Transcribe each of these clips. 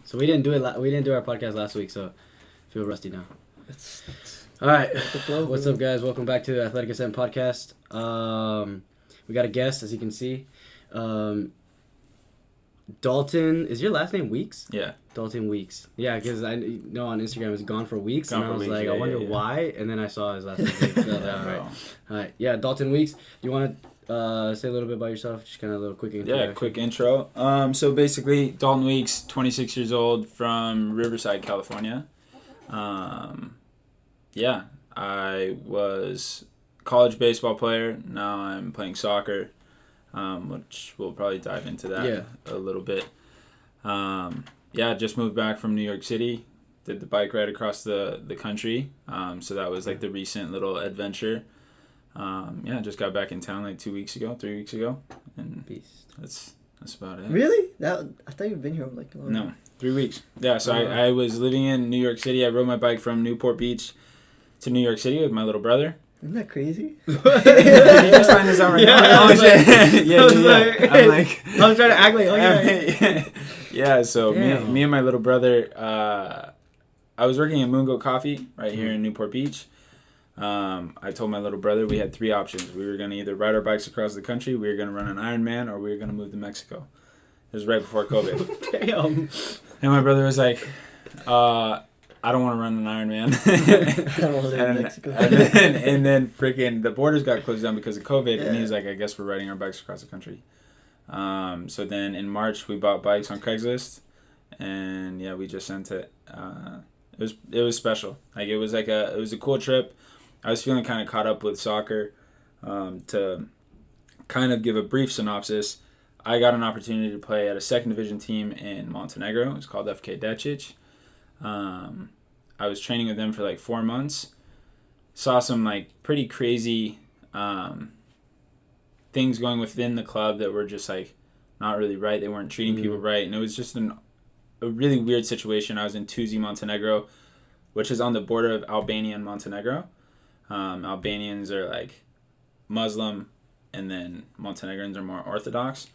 So we didn't do it. We didn't do our podcast last week, so I feel rusty now. All right. What's up, guys? Welcome back to the Athletic Ascent podcast. We got a guest, as you can see. Dalton, is your last name Weeks? Yeah. Dalton Weeks. Yeah, because I know on Instagram it's gone for weeks, and I was like, I wonder why, and then I saw his last name Weeks. So all right. Yeah, Dalton Weeks. You want to say a little bit about yourself? Just kind of a little quick intro. Yeah, quick intro. So basically, Dalton Weeks, 26 years old, from Riverside, California. Yeah, I was a college baseball player. Now I'm playing soccer. Which we'll probably dive into that a little bit. Just moved back from New York City. Did the bike ride across the country. So that was like the recent little adventure. Just got back in town like 3 weeks ago. And that's about it. Really? I thought you'd been here like a long No, 3 weeks. Yeah, so I was living in New York City. I rode my bike from Newport Beach to New York City with my little brother. Isn't that crazy? You just find this out right now. I'm like, I was trying to act like, yeah. So me and my little brother, I was working at Mungo Coffee right here in Newport Beach. I told my little brother we had three options. We were going to either ride our bikes across the country, we were going to run an Ironman, or we were going to move to Mexico. It was right before COVID. Damn. And my brother was like, I don't want to run an Ironman. I don't want to live in Mexico. and then freaking the borders got closed down because of COVID. And he was like, I guess we're riding our bikes across the country. So then in March we bought bikes on Craigslist, and we just sent it. It was special. Like it was a cool trip. I was feeling kind of caught up with soccer. To kind of give a brief synopsis, I got an opportunity to play at a second division team in Montenegro. It's called FK Decic. I was training with them for like 4 months. Saw some like pretty crazy things going within the club that were just like not really right. They weren't treating people right, and it was just a really weird situation. I was in Tuzi, Montenegro, which is on the border of Albania and Montenegro. Albanians are like Muslim, and then Montenegrins are more Orthodox.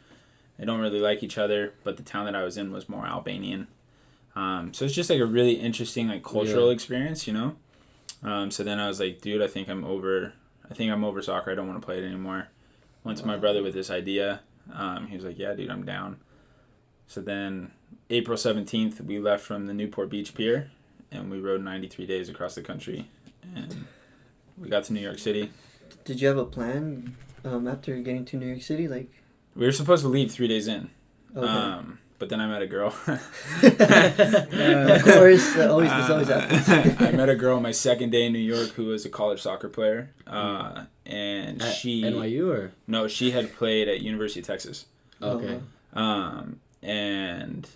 They don't really like each other, but the town that I was in was more Albanian. So it's just like a really interesting like cultural experience, you know. So then I was like, dude, I think I'm over soccer. I don't want to play it anymore. Went to my brother with this idea. He was like, yeah, dude, I'm down. So then April 17th, we left from the Newport Beach Pier, and we rode 93 days across the country, and we got to New York City. Did you have a plan after getting to New York City? Like, we were supposed to leave 3 days in. Okay. But then I met a girl. Of course, this always happens. I met a girl my second day in New York who was a college soccer player. And at she... NYU or? No, she had played at University of Texas. Okay. And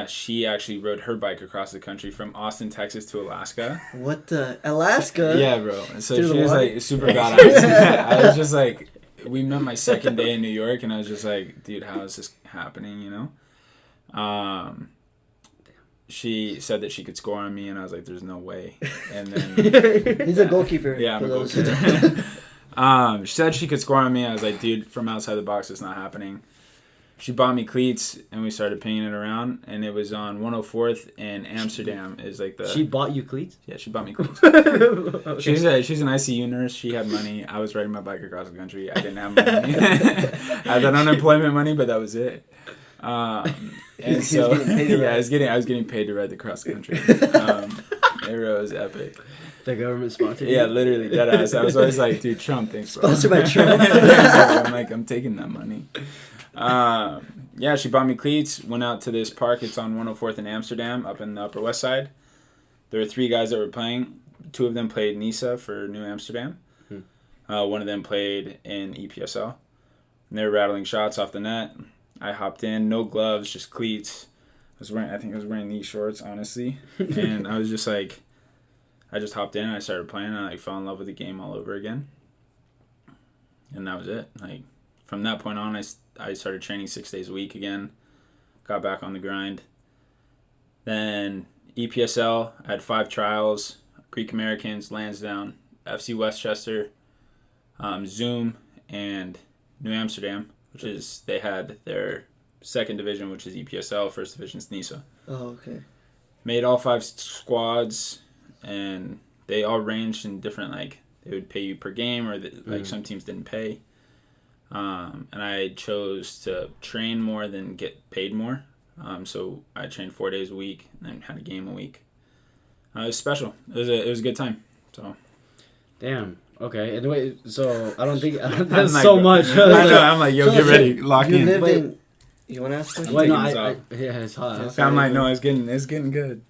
she actually rode her bike across the country from Austin, Texas to Alaska. What the? Alaska? Yeah, bro. So she was like super badass. I was just like... We met my second day in New York, and I was just like, dude, how is this happening, you know? She said that she could score on me, and I was like, there's no way. And then... He's a goalkeeper. Yeah, I'm a goalkeeper. She said she could score on me. I was like, dude, from outside the box, it's not happening. She bought me cleats, and we started pinging it around, and it was on 104th and Amsterdam is like the... She bought you cleats? Yeah, she bought me cleats. Okay. She's an ICU nurse. She had money. I was riding my bike across the country. I didn't have money. I had that unemployment money, but that was it. And so, I was getting paid to ride across the country. It was epic. The government sponsored you? Yeah, literally, deadass. I was always like, dude, Trump, thanks, bro. Sponsored by Trump. I'm like, I'm taking that money. She bought me cleats, went out to this park. It's on 104th in Amsterdam, up in the Upper West Side. There were 3 guys that were playing. 2 of them played NISA for New Amsterdam. One of them played in EPSL. And they were rattling shots off the net. I hopped in, no gloves, just cleats. I think I was wearing these shorts, honestly. And I was just like, I just hopped in and I started playing, and I fell in love with the game all over again. And that was it. Like, from that point on, I started training 6 days a week again. Got back on the grind. Then EPSL, I had 5 trials. Greek Americans, Lansdowne, FC Westchester, Zoom, and New Amsterdam, which is, they had their second division, which is EPSL. First division is NISA. Oh, okay. Made all 5 squads, and they all ranged in different, like, they would pay you per game, or some teams didn't pay. And I chose to train more than get paid more. So I trained 4 days a week and then had a game a week. It was special. It was a good time. So. Damn. Okay. And wait, so I don't think that's so much. I know. I'm like, yo, get ready, lock in. You want to ask me? Wait, no, yeah, it's hot. I'm like, no, it's getting good.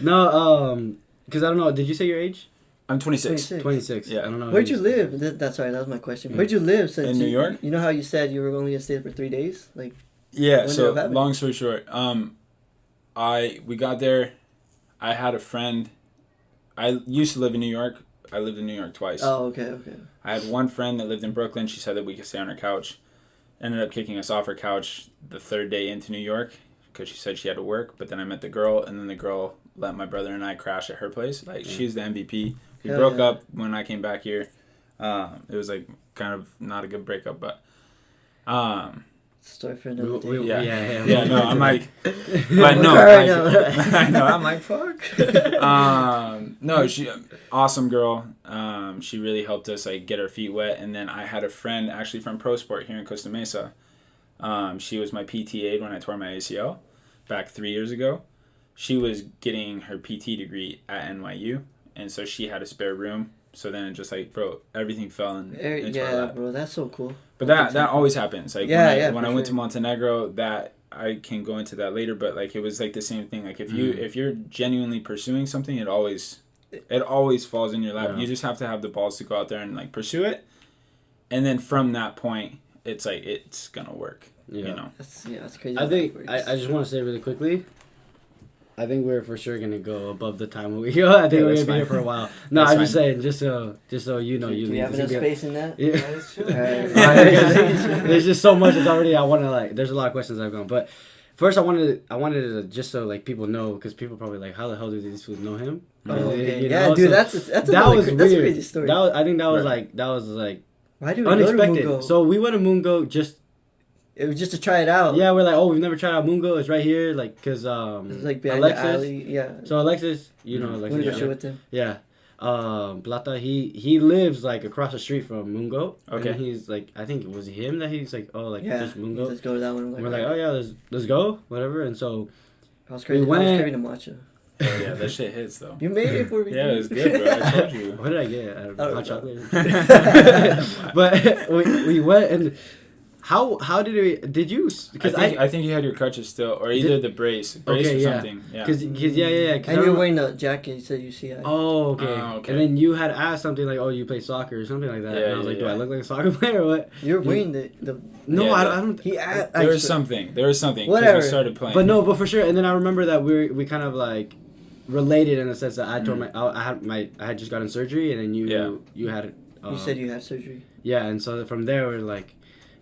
No, because I don't know. Did you say your age? I'm 26. 26. Yeah. I don't know. Where'd you live? That was my question. Where'd you live? In New York? You know how you said you were only gonna stay for 3 days? Like. Yeah. So long story short, we got there. I had a friend. I used to live in New York. I lived in New York twice. Oh, okay. I had one friend that lived in Brooklyn. She said that we could stay on her couch. Ended up kicking us off her couch the 3rd day into New York because she said she had to work. But then I met the girl, and then the girl let my brother and I crash at her place. Like, she's the MVP. We broke up when I came back here. It was like kind of not a good breakup, but story for another day. Yeah. No, I'm like, but no, I know. I'm like, fuck. No, she awesome girl. She really helped us like get our feet wet, and then I had a friend actually from Pro Sport here in Costa Mesa. She was my PT aide when I tore my ACL back 3 years ago. She was getting her PT degree at NYU, and so she had a spare room. So then it just like, bro, everything fell in. Yeah, bro, that's so cool. But that always happens. Like when I went to Montenegro, that I can go into that later. But like it was like the same thing. Like if you're genuinely pursuing something, it always falls in your lap. Yeah. You just have to have the balls to go out there and like pursue it, and then from that point, it's like it's gonna work. Yeah. You know. That's crazy. I think I just want to say really quickly. I think we're for sure gonna go above the time we go. I think we're gonna be here for a while. No, I'm just saying, just so you know, do you have enough space in that? Yeah. Right. There's just so much. It's already. I want to like. There's a lot of questions I've gone, but first I wanted to just so like people know, because people probably like, how the hell do these fools know him? Oh, okay. You yeah, know? dude, so that's a crazy story. I think that was like why do we unexpected. go to Mungo? So we went to Mungo just. It was just to try it out. Yeah, we're like, we've never tried out Mungo. It's right here, like, cause it's like behind Alexis, the alley. Yeah. So Alexis, you know Alexis. Went to show with him. Yeah. Plata, he lives like across the street from Mungo. Okay. And he's like, I think it was him that he's like, just Mungo. Let's go to that one. We're like, oh yeah, let's go, whatever. And so I was craving a matcha. Oh, yeah, that shit hits though. You made it for me. Yeah, it was good, bro. I told you. What did I get? Hot chocolate. But But we went and. How did you? Because I think you had your crutches still, or either the brace or something. Yeah. Because and you were wearing the jacket. You said UCI. Oh, okay. And then you had asked something like, "Oh, you play soccer or something like that." Yeah, and I was like, "Do I look like a soccer player or what?" You're wearing the. No, I don't. There was something. Whatever. We started playing. But for sure. And then I remember that we kind of like related in the sense that I told I had just gotten surgery, and then you had. You said you had surgery. Yeah, and so from there we're like.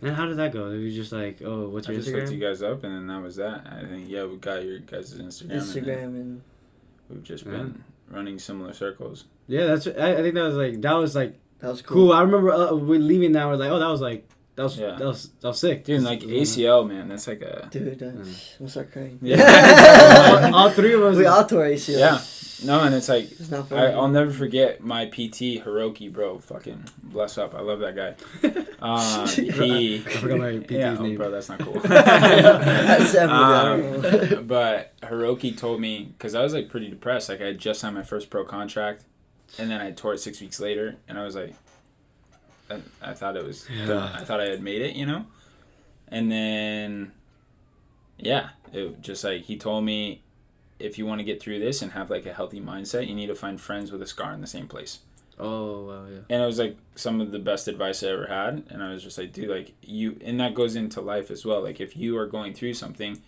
And how did that go? It was just like, oh, what's your Instagram? I just looked you guys up, and then that was that. I think, we got your guys' Instagram. And we've just been running similar circles. Yeah, that's. I think that was cool. I remember we leaving that. We're like, oh, that was sick. Dude, like ACL, man, that's like a. Dude, I'm gonna start crying. Yeah. all three of us. We all tore ACL. Yeah. No, and it's like it's not funny. I'll never forget my PT Hiroki, bro. Fucking bless up. I love that guy. I forgot my PT's name. Bro, that's not cool. But Hiroki told me, because I was like pretty depressed. Like I had just signed my first pro contract, and then I tore it 6 weeks later, and I was like, I thought it was done. I thought I had made it, you know, and then it just like he told me, if you want to get through this and have like a healthy mindset, you need to find friends with a scar in the same place. Oh, wow, yeah. And it was like some of the best advice I ever had. And I was just like, dude, like and that goes into life as well. Like if you are going through something,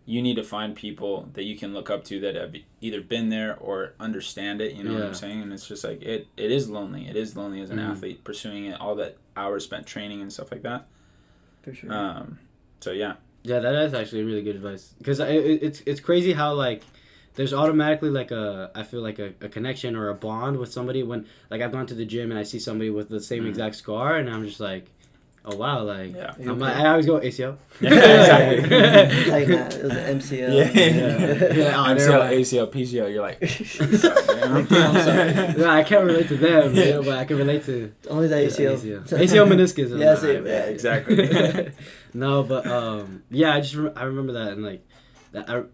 you need to find people that you can look up to that have either been there or understand it. You know what I'm saying? And it's just like, it is lonely. It is lonely as an athlete pursuing it, all that hours spent training and stuff like that. For sure. So yeah. Yeah, that is actually really good advice. Because it's crazy how, like, there's automatically, like, I feel like a connection or a bond with somebody when, like, I've gone to the gym and I see somebody with the same exact scar, and I'm just like, Oh wow, like Yeah. I always go ACL. Yeah, exactly. Like that, it was an MCL. Yeah. MCL, ACL, PCL. You're like, I'm sorry. No, I can't relate to them, but I can relate to Only the ACL. ACL meniscus. Yeah, same. Yeah, exactly. No, but yeah, I remember that, and like that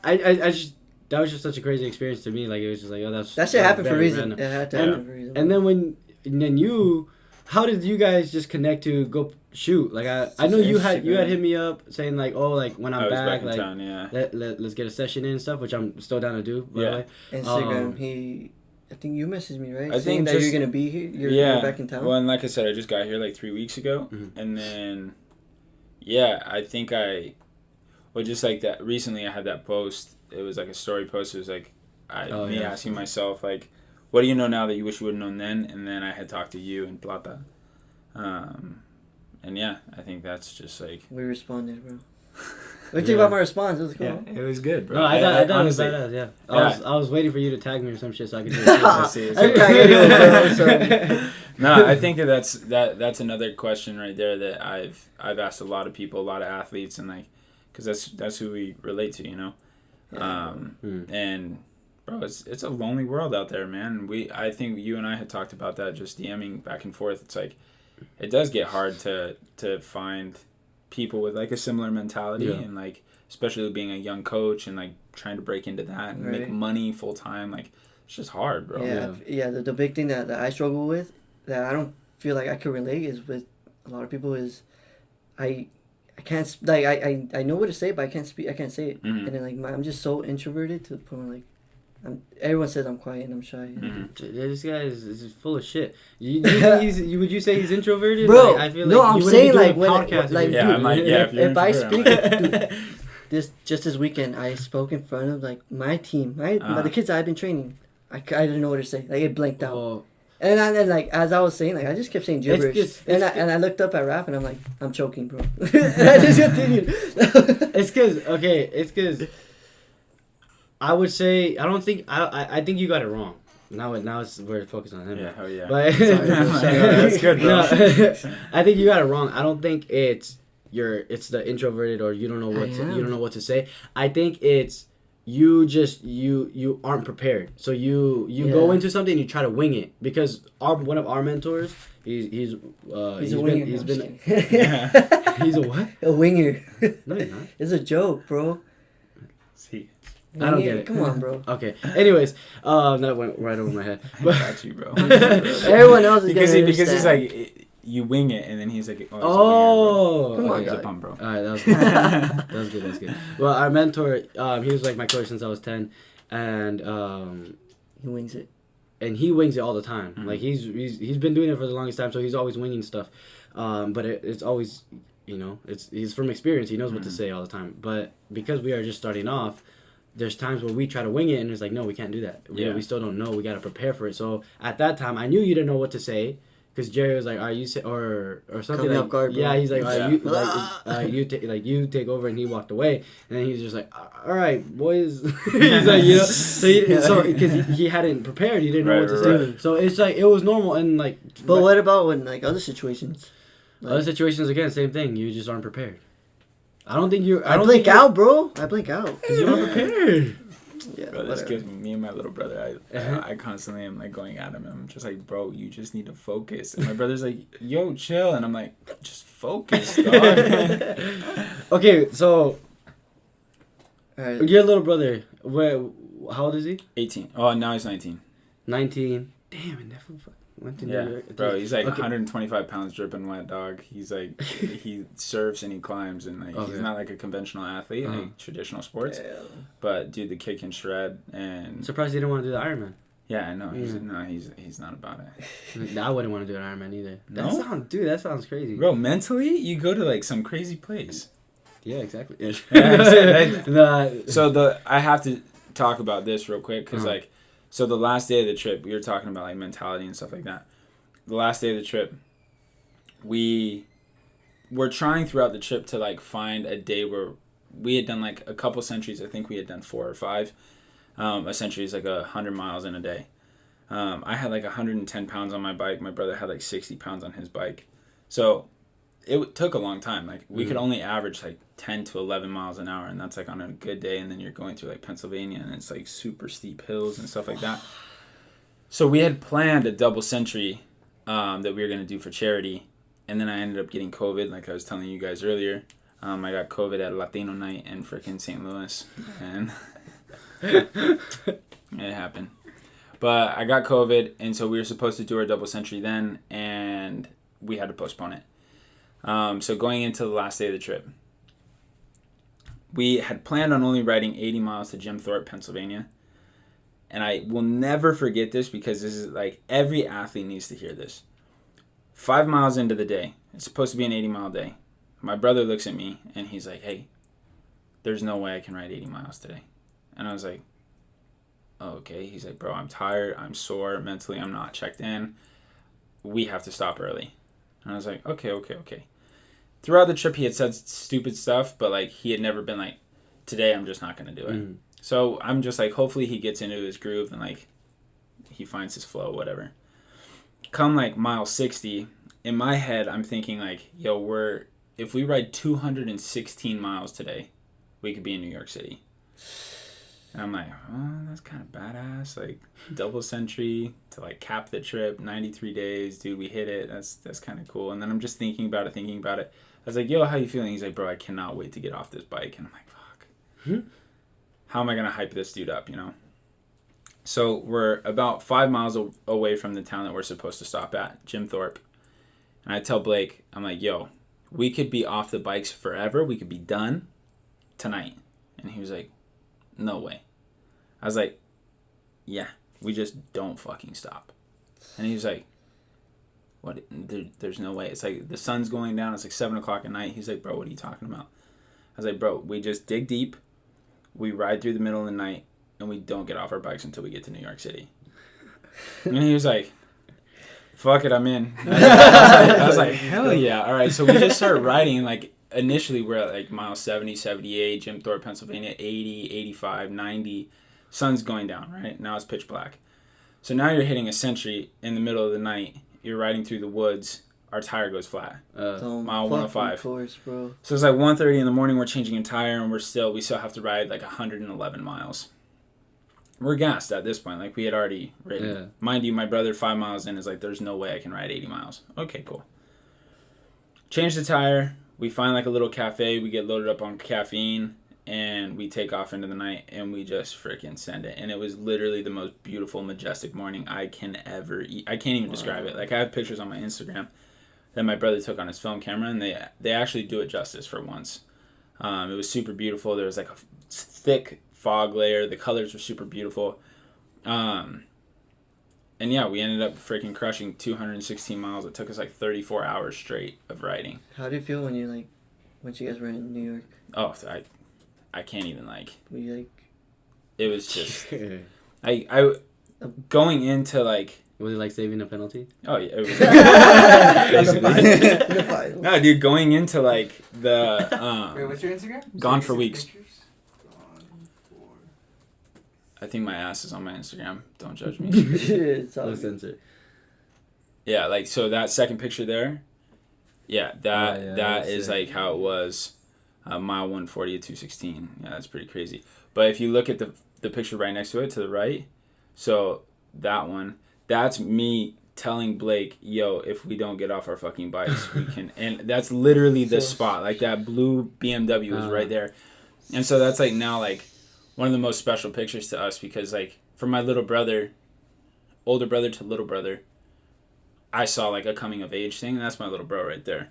I just that was just such a crazy experience to me. Like it was just like, oh, that shit happened for a reason. Random. It had to happen for a reason. And then how did you guys just connect to go shoot? Like I know you had hit me up saying like, oh, like when I'm back like town, yeah. let's get a session in and stuff, which I'm still down to do. By the way. Instagram, I think you messaged me, right? I think that you're gonna be here. You're back in town. Well, and like I said, I just got here like 3 weeks ago, and then I think just like that. Recently, I had that post. It was like a story post. It was like asking myself like, what do you know now that you wish you would have known then? And then I had talked to you and Plata. And yeah, I think that's just like... We responded, bro. What do you think about my response? It was cool. Yeah, it was good, bro. No, I thought honestly, it was badass, yeah. I was waiting for you to tag me or some shit so I could do it. No, I think that's another question right there that I've asked a lot of people, a lot of athletes, and like, because that's who we relate to, you know? And... Bro, it's a lonely world out there, man. I think you and I had talked about that, just DMing back and forth. It's like, it does get hard to find people with like a similar mentality, and like, especially being a young coach and like trying to break into that and make money full time. Like, it's just hard, bro. Yeah. The big thing that I struggle with, that I don't feel like I could relate is with a lot of people is, I can't like I know what to say, but I can't speak. I can't say it, and then like I'm just so introverted to the point where like. Everyone says I'm quiet and I'm shy. This guy is full of shit. Would you say he's introverted? Bro, like, I feel no, like I'm saying like if I speak, just this weekend I spoke in front of like my team, the kids I've been training. I didn't know what to say. Like it blanked out. Oh. And then like as I was saying, like I just kept saying gibberish. And I looked up at Raph and I'm like, I'm choking, bro. And I just continued. It's because. I would say I think you got it wrong. Now we're focused on him. Yeah, hell yeah. But that's good, bro. I think you got it wrong. I don't think it's the introverted or you don't know what to say. I think it's you aren't prepared. So you go into something and you try to wing it, because one of our mentors, he's a winger. He's a what? A winger. No, he's not. It's a joke, bro. See. I don't get it. Come on, bro. Okay. Anyways, that went right over my head. But, I got you, bro. Everyone else is because he's like, you wing it, and then he's like, oh, come on, okay. he's a pump, bro. All right, that was good. That was good. Well, our mentor, he was like my coach since I was 10, and he wings it. And he wings it all the time. Like he's been doing it for the longest time, so he's always winging stuff. But it's always, he's from experience. He knows what to say all the time. But because we are just starting off, there's times where we try to wing it, and it's like, no, we can't do that. We still don't know. We got to prepare for it. So at that time, I knew you didn't know what to say, because Jerry was like, "Are you or something?" Like, guard, yeah, he's like, you take over," and he walked away, and then he was just like, "All right, boys." He's like, so because he hadn't prepared, he didn't know what to say. So it's like it was normal, and like. But what about when like other situations? Other situations again, same thing. You just aren't prepared. I don't think you're. I blink out, bro. I blink out because you're not prepared. Yeah, bro, that's because me and my little brother, I constantly am like going at him. I'm just like, bro, you just need to focus. And my brother's like, yo, chill. And I'm like, just focus, dog. Okay, so your little brother, how old is he? 18. Oh, now he's 19. 19. Damn, it never went to New York. Bro, he's like 125 pounds dripping wet, dog. He's like, he surfs and he climbs, and like he's not like a conventional athlete, like traditional sports. Yeah. But dude, the kid can shred. And surprised he didn't want to do the Ironman. Yeah, I know. He's not about it. I wouldn't want to do an Ironman either. That sounds crazy. Bro, mentally, you go to like some crazy place. Yeah, exactly. So I have to talk about this real quick, because like. So the last day of the trip, we were talking about like mentality and stuff like that. The last day of the trip, we were trying throughout the trip to like find a day where we had done like a couple centuries. I think we had done 4 or 5. A century is like 100 miles in a day. I had like 110 pounds on my bike. My brother had like 60 pounds on his bike. So it took a long time. Like, we could only average, like, 10 to 11 miles an hour, and that's, like, on a good day, and then you're going through, like, Pennsylvania, and it's, like, super steep hills and stuff like that. So we had planned a double century that we were going to do for charity, and then I ended up getting COVID, like I was telling you guys earlier. I got COVID at Latino night in frickin' St. Louis, and it happened. But I got COVID, and so we were supposed to do our double century then, and we had to postpone it. So going into the last day of the trip, we had planned on only riding 80 miles to Jim Thorpe, Pennsylvania. And I will never forget this because this is like every athlete needs to hear this. 5 miles into the day, it's supposed to be an 80-mile day. My brother looks at me and he's like, hey, there's no way I can ride 80 miles today. And I was like, oh, okay. He's like, bro, I'm tired. I'm sore. Mentally, I'm not checked in. We have to stop early. And I was like, okay. Throughout the trip, he had said stupid stuff, but like he had never been like, today I'm just not going to do it. So I'm just like, hopefully he gets into his groove and like he finds his flow, whatever. Come like mile 60, in my head, I'm thinking like, yo, if we ride 216 miles today, we could be in New York City. And I'm like, oh, that's kind of badass. Like, double century to, like, cap the trip, 93 days. Dude, we hit it. That's kind of cool. And then I'm just thinking about it. I was like, yo, how you feeling? He's like, bro, I cannot wait to get off this bike. And I'm like, fuck. How am I going to hype this dude up, you know? So we're about 5 miles away from the town that we're supposed to stop at, Jim Thorpe. And I tell Blake, I'm like, yo, we could be off the bikes forever. We could be done tonight. And he was like, no way. I was like, yeah, we just don't fucking stop. And he was like, what? There's no way. It's like the sun's going down. It's like 7 o'clock at night. He's like, bro, what are you talking about? I was like, bro, we just dig deep. We ride through the middle of the night and we don't get off our bikes until we get to New York City. And he was like, fuck it, I'm in. I was like, hell yeah. All right. So we just started riding. Like, initially we're at like mile 70, 78, Jim Thorpe, Pennsylvania, 80, 85, 90. Sun's going down, right? Now it's pitch black. So now you're hitting a century in the middle of the night. You're riding through the woods. Our tire goes flat. Mile 105. Course, bro. So it's like 1:30 in the morning. We're changing a tire, and we still have to ride like 111 miles. We're gassed at this point. Like, we had already ridden. Yeah. Mind you, my brother 5 miles in is like, there's no way I can ride 80 miles. Okay, cool. Change the tire. We find like a little cafe. We get loaded up on caffeine, and we take off into the night, and we just freaking send it. And it was literally the most beautiful, majestic morning I can ever eat. I can't even describe it. Like, I have pictures on my Instagram that my brother took on his film camera, and they actually do it justice for once. It was super beautiful. There was like a thick fog layer. The colors were super beautiful. And yeah, we ended up freaking crushing 216 miles. It took us like 34 hours straight of riding. How did it feel when you guys were in New York? Oh, I can't even like. Were you like? It was just. I going into like. Was it like saving a penalty? Oh yeah, it was basically. No, dude, going into like the. Wait, what's your Instagram? Gone for weeks. I think my ass is on my Instagram. Don't judge me. It's all censored. Yeah, like, so that second picture there. Yeah, that is like how it was. Mile 140 at 216. Yeah, that's pretty crazy. But if you look at the picture right next to it, to the right, so that one, that's me telling Blake, yo, if we don't get off our fucking bikes, we can. And that's literally the spot. Like, that blue BMW was right there. And so that's like now like one of the most special pictures to us, because like from my little brother, older brother to little brother, I saw like a coming of age thing. And that's my little bro right there.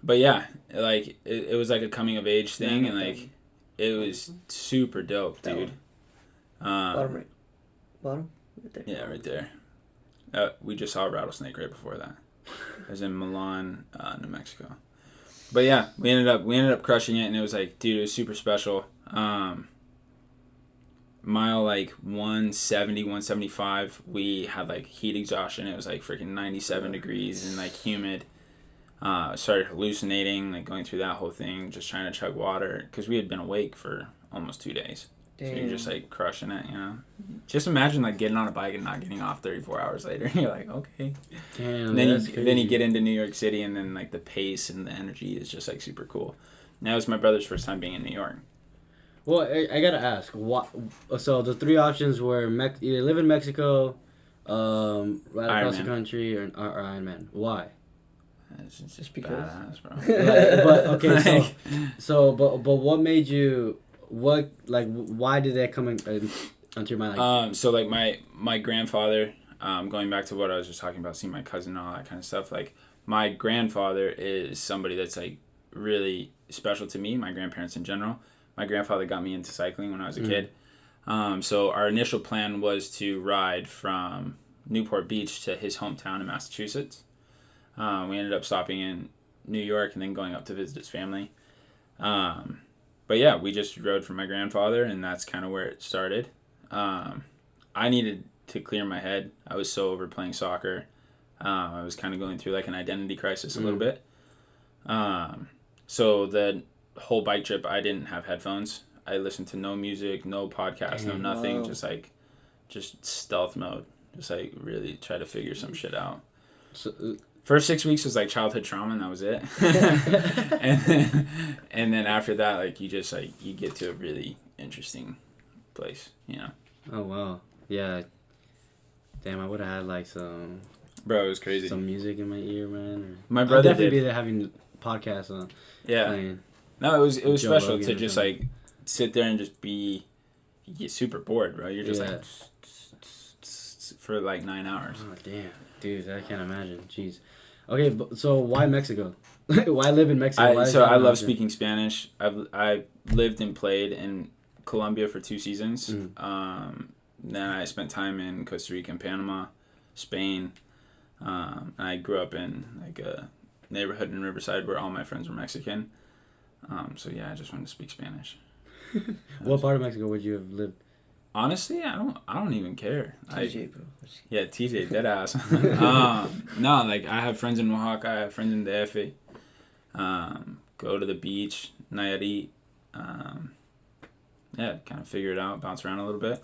But yeah, like it was like a coming of age thing, and like it was super dope, dude. Bottom right. Bottom? Right there. Yeah, right there. We just saw a rattlesnake right before that. It was in Milan, New Mexico. But yeah, we ended up crushing it, and it was like, dude, it was super special. Mile like 170, 175, we had like heat exhaustion. It was like freaking 97 degrees and like humid. Started hallucinating, like going through that whole thing, just trying to chug water, because we had been awake for almost 2 days. Damn. So you're just like crushing it, Just imagine like getting on a bike and not getting off 34 hours later. You're like, okay. Damn. And then you get into New York City, and then like the pace and the energy is just like super cool. Now it's my brother's first time being in New York. Well, I gotta ask, what? So the 3 options were either live in Mexico, right across the country, or Ironman. Why? It's just because. badass, bro. But okay, but what made you? Why did that come into your mind? So like my grandfather, going back to what I was just talking about, seeing my cousin and all that kind of stuff. Like my grandfather is somebody that's like really special to me. My grandparents in general. My grandfather got me into cycling when I was a kid. So our initial plan was to ride from Newport Beach to his hometown in Massachusetts. We ended up stopping in New York and then going up to visit his family. But yeah, we just rode for my grandfather, and that's kind of where it started. I needed to clear my head. I was so over playing soccer. I was kind of going through like an identity crisis a little bit. So the whole bike trip, I didn't have headphones. I listened to no music, no podcast, no nothing. Wow. Just stealth mode. Just like really try to figure some shit out. So, first 6 weeks was like childhood trauma, and that was it. and then after that, like you just like you get to a really interesting place, Oh wow, yeah. Damn, I would have had like some. Bro, it was crazy. Some music in my ear, man. My brother I'd definitely be there having podcasts on. Yeah. Playing. No, it was special to just like sit there and just be. You get super bored, bro. You're just like for like 9 hours. Oh damn, dude, I can't imagine. Jeez. Okay, so why Mexico? Why live in Mexico? I love speaking Spanish. I lived and played in Colombia for 2 seasons. Then I spent time in Costa Rica and Panama, Spain. And I grew up in like a neighborhood in Riverside where all my friends were Mexican. So yeah, I just wanted to speak Spanish. What part of Mexico would you have lived? Honestly, I don't even care. TJ, bro. Yeah, TJ, dead ass. No, like I have friends in Oaxaca, I have friends in DF. Go to the beach, Nayarit. Yeah, kind of figure it out, bounce around a little bit.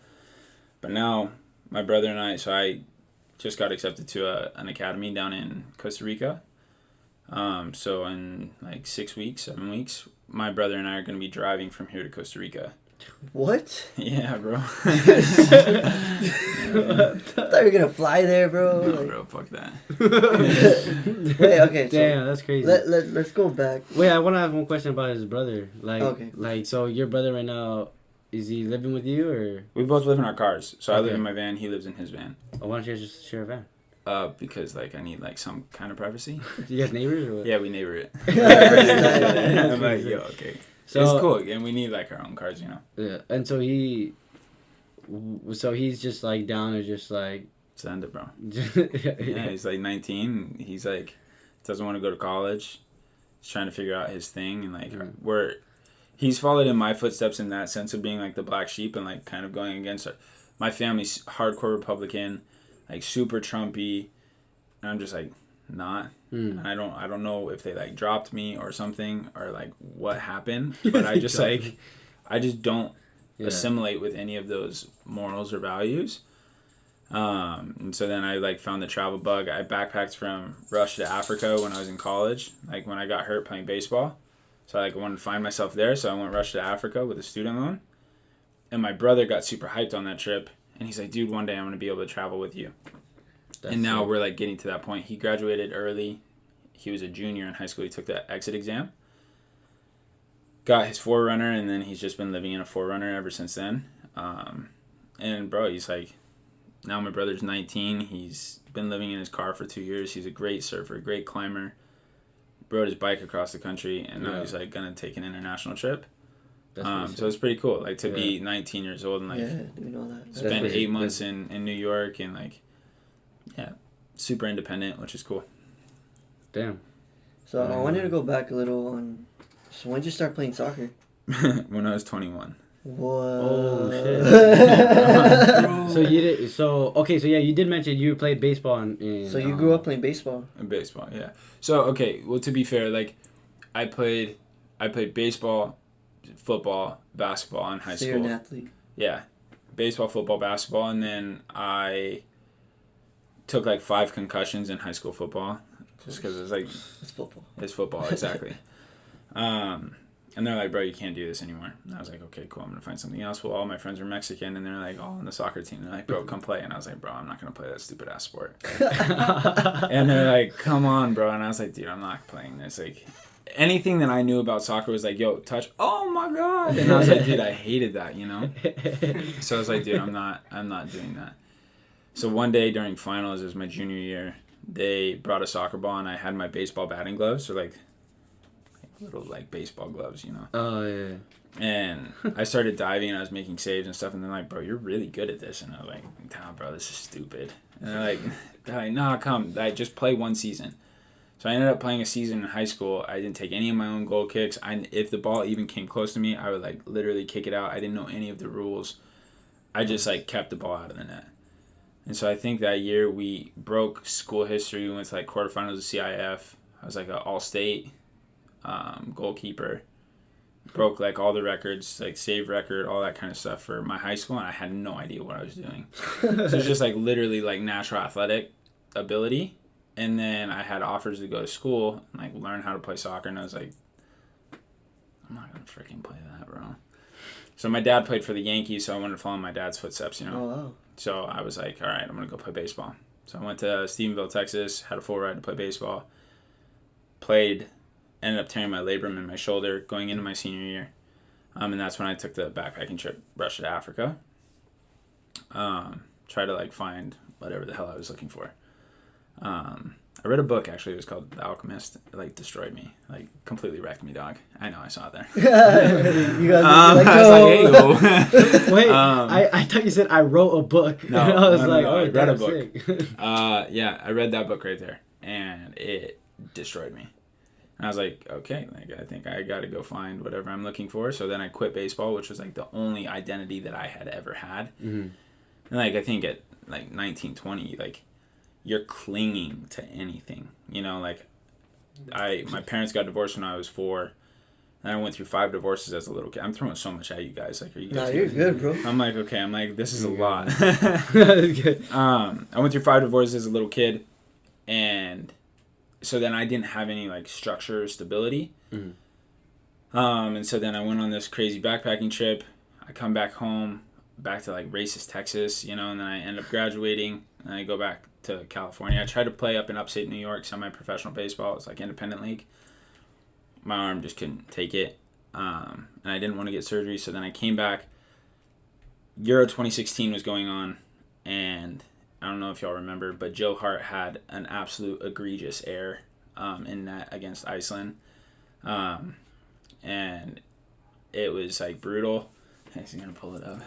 But now, my brother and I just got accepted to an academy down in Costa Rica. So in like 6 weeks, 7 weeks, my brother and I are going to be driving from here to Costa Rica. What? Yeah, bro. I thought you were gonna fly there, bro. No, bro, fuck that. Wait, okay. Damn, that's crazy. Let's go back. Wait, I want to have one question about his brother. Okay. Like, so your brother right now, is he living with you or? We both live in our cars. So I live in my van. He lives in his van. Oh, why don't you guys just share a van? Because like I need like some kind of privacy. Do you guys neighbors or what? Yeah, we neighbor it. I'm like, yo, okay. So it's cool, and we need like our own cars, Yeah, and so he's just like down to just like send it, bro. Yeah, he's like 19. He's like doesn't want to go to college. He's trying to figure out his thing, and like he's followed in my footsteps in that sense of being like the black sheep and like kind of going against my family's hardcore Republican, like super Trumpy, and I'm just like not. I don't know if they like dropped me or something or like what happened, but I just like I just don't assimilate with any of those morals or values. And so then I like found the travel bug. I backpacked from Russia to Africa when I was in college, like when I got hurt playing baseball. So I like wanted to find myself there, so I went Russia to Africa with a student loan. And my brother got super hyped on that trip, and he's like, dude, one day I'm going to be able to travel with you. And now we're like getting to that point. He graduated early. He was a junior in high school. He took the exit exam. Got his 4Runner, and then he's just been living in a 4Runner ever since then. And bro, he's like, now my brother's 19. He's been living in his car for 2 years. He's a great surfer, great climber. Rode his bike across the country, and now he's like gonna take an international trip. So it's pretty cool, like to be 19 years old and like doing all that. spend 8 months in New York and like super independent, which is cool. Damn. So I wanted to go back a little on. So when did you start playing soccer? When I was 21. What? Oh shit. So you did. So okay. So yeah, you did mention you played baseball in so you grew up playing baseball. In baseball, yeah. So okay, well to be fair, like I played baseball, football, basketball in high school. So you're an athlete. Yeah. Baseball, football, basketball, and then I took like 5 concussions in high school football just because it's like... It's football. It's football, exactly. And they're like, bro, you can't do this anymore. And I was like, okay, cool, I'm going to find something else. Well, all my friends were Mexican, and they're like all on the soccer team. They're like, bro, come play. And I was like, bro, I'm not going to play that stupid-ass sport. And they're like, come on, bro. And I was like, dude, I'm not playing this. Like, anything that I knew about soccer was like, yo, touch. Oh, my God. And I was like, dude, I hated that, you know? So I was like, dude, I'm not doing that. So one day during finals, it was my junior year, they brought a soccer ball, and I had my baseball batting gloves, so like little like baseball gloves, you know. Oh yeah. And I started diving, and I was making saves and stuff, and they're like, bro, you're really good at this. And I was like, nah, bro, this is stupid. And they're like, nah, come, just play one season. So I ended up playing a season in high school. I didn't take any of my own goal kicks. If the ball even came close to me, I would like literally kick it out. I didn't know any of the rules. I just like kept the ball out of the net. And so I think that year we broke school history. We went to like quarterfinals of CIF. I was like an all-state goalkeeper. Broke like all the records, like save record, all that kind of stuff for my high school, and I had no idea what I was doing. So it's just like literally like natural athletic ability. And then I had offers to go to school and like learn how to play soccer, and I was like, I'm not gonna freaking play that, bro. So my dad played for the Yankees, so I wanted to follow in my dad's footsteps, you know. Oh, wow. So I was like, all right, I'm gonna go play baseball. So I went to Stephenville, Texas, had a full ride to play baseball. Played, ended up tearing my labrum in my shoulder going into my senior year. And that's when I took the backpacking trip, Russia to Africa. Try to like find whatever the hell I was looking for. I read a book, actually. It was called The Alchemist. It like destroyed me, like completely wrecked me, dog. I know, I saw it there. You guys like, I was like, hey, yo. Wait, I thought you said I wrote a book. No, I was no, I read a book. Sick. Yeah, I read that book right there, and it destroyed me. And I was like, okay, like I think I got to go find whatever I'm looking for. So then I quit baseball, which was like the only identity that I had ever had. Mm-hmm. And like I think at like 19, 20, like you're clinging to anything, you know. Like my parents got divorced when I was 4, and I went through 5 divorces as a little kid. I'm throwing so much at you guys. Like, are you guys? No, you're good, bro. I'm like, okay. I'm like, this is a lot. I went through 5 divorces as a little kid, and so then I didn't have any like structure or stability. Mm-hmm. And so then I went on this crazy backpacking trip. I come back home, back to like racist Texas, you know, and then I end up graduating, and I go back to California. I tried to play up in upstate New York, semi-professional baseball. It's like independent league. My arm just couldn't take it, and I didn't want to get surgery. So then I came back. Euro 2016 was going on, and I don't know if y'all remember, but Joe Hart had an absolute egregious error in net against Iceland, and it was like brutal. He's gonna pull it up.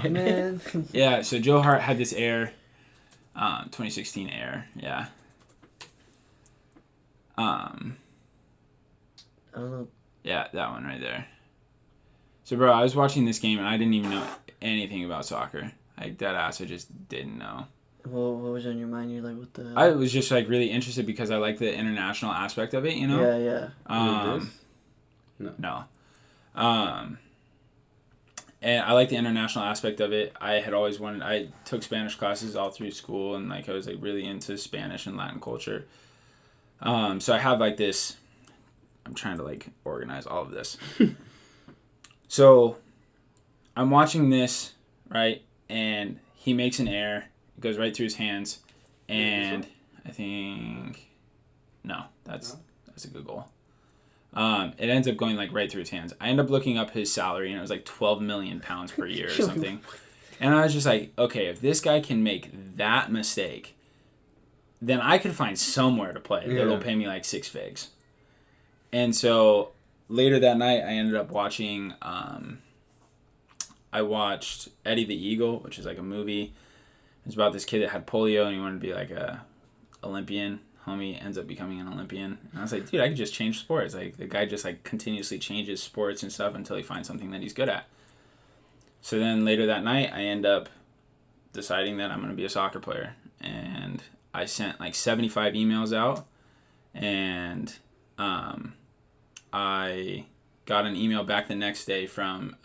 Man. Yeah, so Joe Hart had this error. 2016 error, yeah. I don't know. Yeah, that one right there. So, bro, I was watching this game, and I didn't even know anything about soccer. Like, dead ass, I just didn't know. Well, what was on your mind? You're like, what the hell? I was just, like, really interested because I like the international aspect of it, you know? Yeah. No. And I like the international aspect of it. I had always wanted... I took Spanish classes all through school, and, like, I was, like, really into Spanish and Latin culture. So I have, like, this... I'm trying to, like, organize all of this. So I'm watching this, right? And he makes an error. It goes right through his hands. And I think... No, that's a good goal. It ends up going like right through his hands. I end up looking up his salary, and it was like 12 million pounds per year or something. And I was just like, okay, if this guy can make that mistake, then I could find somewhere to play that'll pay me like 6 figs. And so later that night, I ended up watching. I watched Eddie the Eagle, which is like a movie. It's about this kid that had polio, and he wanted to be like a Olympian. Homie ends up becoming an Olympian. And I was like, dude, I could just change sports. Like, the guy just, like, continuously changes sports and stuff until he finds something that he's good at. So then later that night, I end up deciding that I'm going to be a soccer player. And I sent, like, 75 emails out. And I got an email back the next day from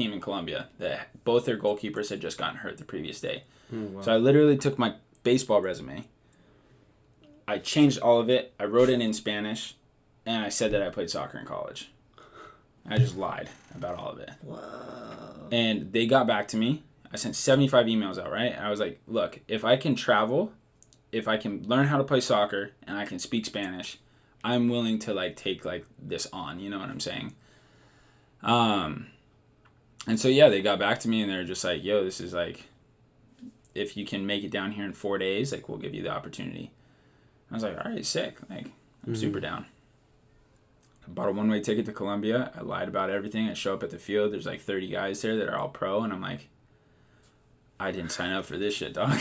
team in Colombia that both their goalkeepers had just gotten hurt the previous day. Wow. So I literally took my baseball resume. I changed all of it. I wrote it in Spanish, and I said that I played soccer in college. I just lied about all of it. Wow. And they got back to me. I sent 75 emails out, right? And I was like, look, if I can travel, if I can learn how to play soccer, and I can speak Spanish, I'm willing to, like, take, like, this on. You know what I'm saying? And so, yeah, they got back to me, and they're just like, yo, this is, like, if you can make it down here in 4 days, like, we'll give you the opportunity. I was like, all right, sick. Like, I'm super down. I bought a one-way ticket to Colombia. I lied about everything. I show up at the field. There's like 30 guys there that are all pro, and I'm like, I didn't sign up for this shit, dog.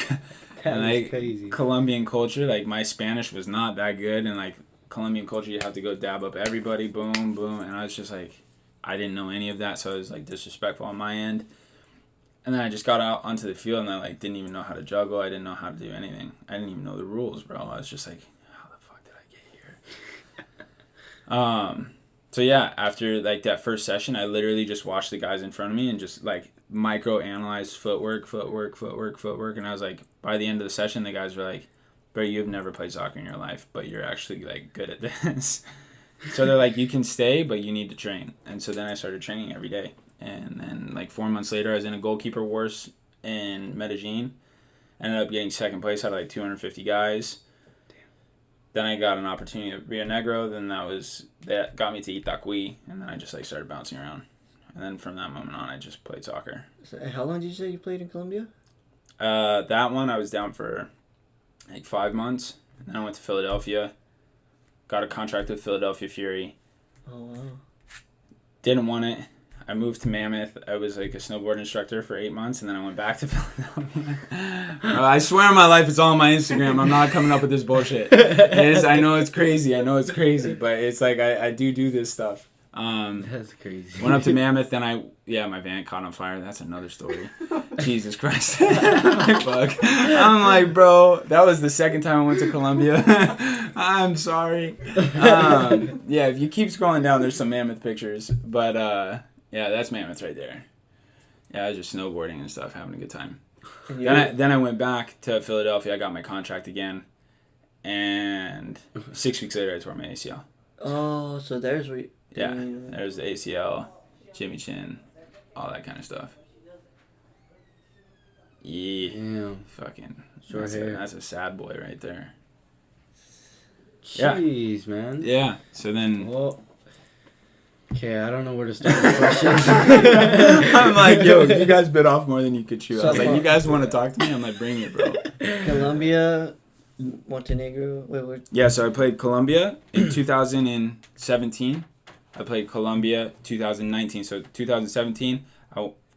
And like crazy. Colombian culture, like my Spanish was not that good, and like Colombian culture, you have to go dab up everybody, boom, boom, and I was just like, I didn't know any of that, so it was like disrespectful on my end. And then I just got out onto the field, and I like didn't even know how to juggle. I didn't know how to do anything. I didn't even know the rules, bro. I was just like, how the fuck did I get here? So yeah, after like that first session, I literally just watched the guys in front of me and just like micro-analyzed footwork. And I was like, by the end of the session, the guys were like, bro, you've never played soccer in your life, but you're actually like good at this. So they're like, you can stay, but you need to train. And so then I started training every day. And then like 4 months later, I was in a goalkeeper wars in Medellin. Ended up getting second place out of like 250 guys. Then I got an opportunity at Rio Negro. Then that got me to Itaqui. And then I just like started bouncing around. And then from that moment on, I just played soccer. So how long did you say you played in Colombia? That one I was down for like 5 months. And then I went to Philadelphia. Got a contract with Philadelphia Fury. Oh, wow. Didn't want it. I moved to Mammoth. I was like a snowboard instructor for 8 months, and then I went back to Philadelphia. I swear on my life, it's all on my Instagram. I'm not coming up with this bullshit. I know it's crazy, but it's like I do this stuff. That's crazy. Went up to Mammoth, then my van caught on fire. That's another story. Jesus Christ. I'm like, bro, that was the second time I went to Colombia. I'm sorry. Yeah, if you keep scrolling down, there's some Mammoth pictures, but yeah, that's Mammoth right there. Yeah, I was just snowboarding and stuff, having a good time. Then I went back to Philadelphia. I got my contract again, and 6 weeks later, I tore my ACL. Oh, so there's where. Yeah, there's the ACL, Jimmy Chin, all that kind of stuff. Yeah, damn. Fucking Short hair. That's a sad boy right there. Jeez, man. Yeah. So then. Well. Okay, I don't know where to start with questions. I'm like, yo, you guys bit off more than you could chew. I was like, you guys want to talk to me? I'm like, bring it, bro. Colombia, Montenegro. Wait. Yeah, so I played Colombia in 2017. I played Colombia 2019. So 2017,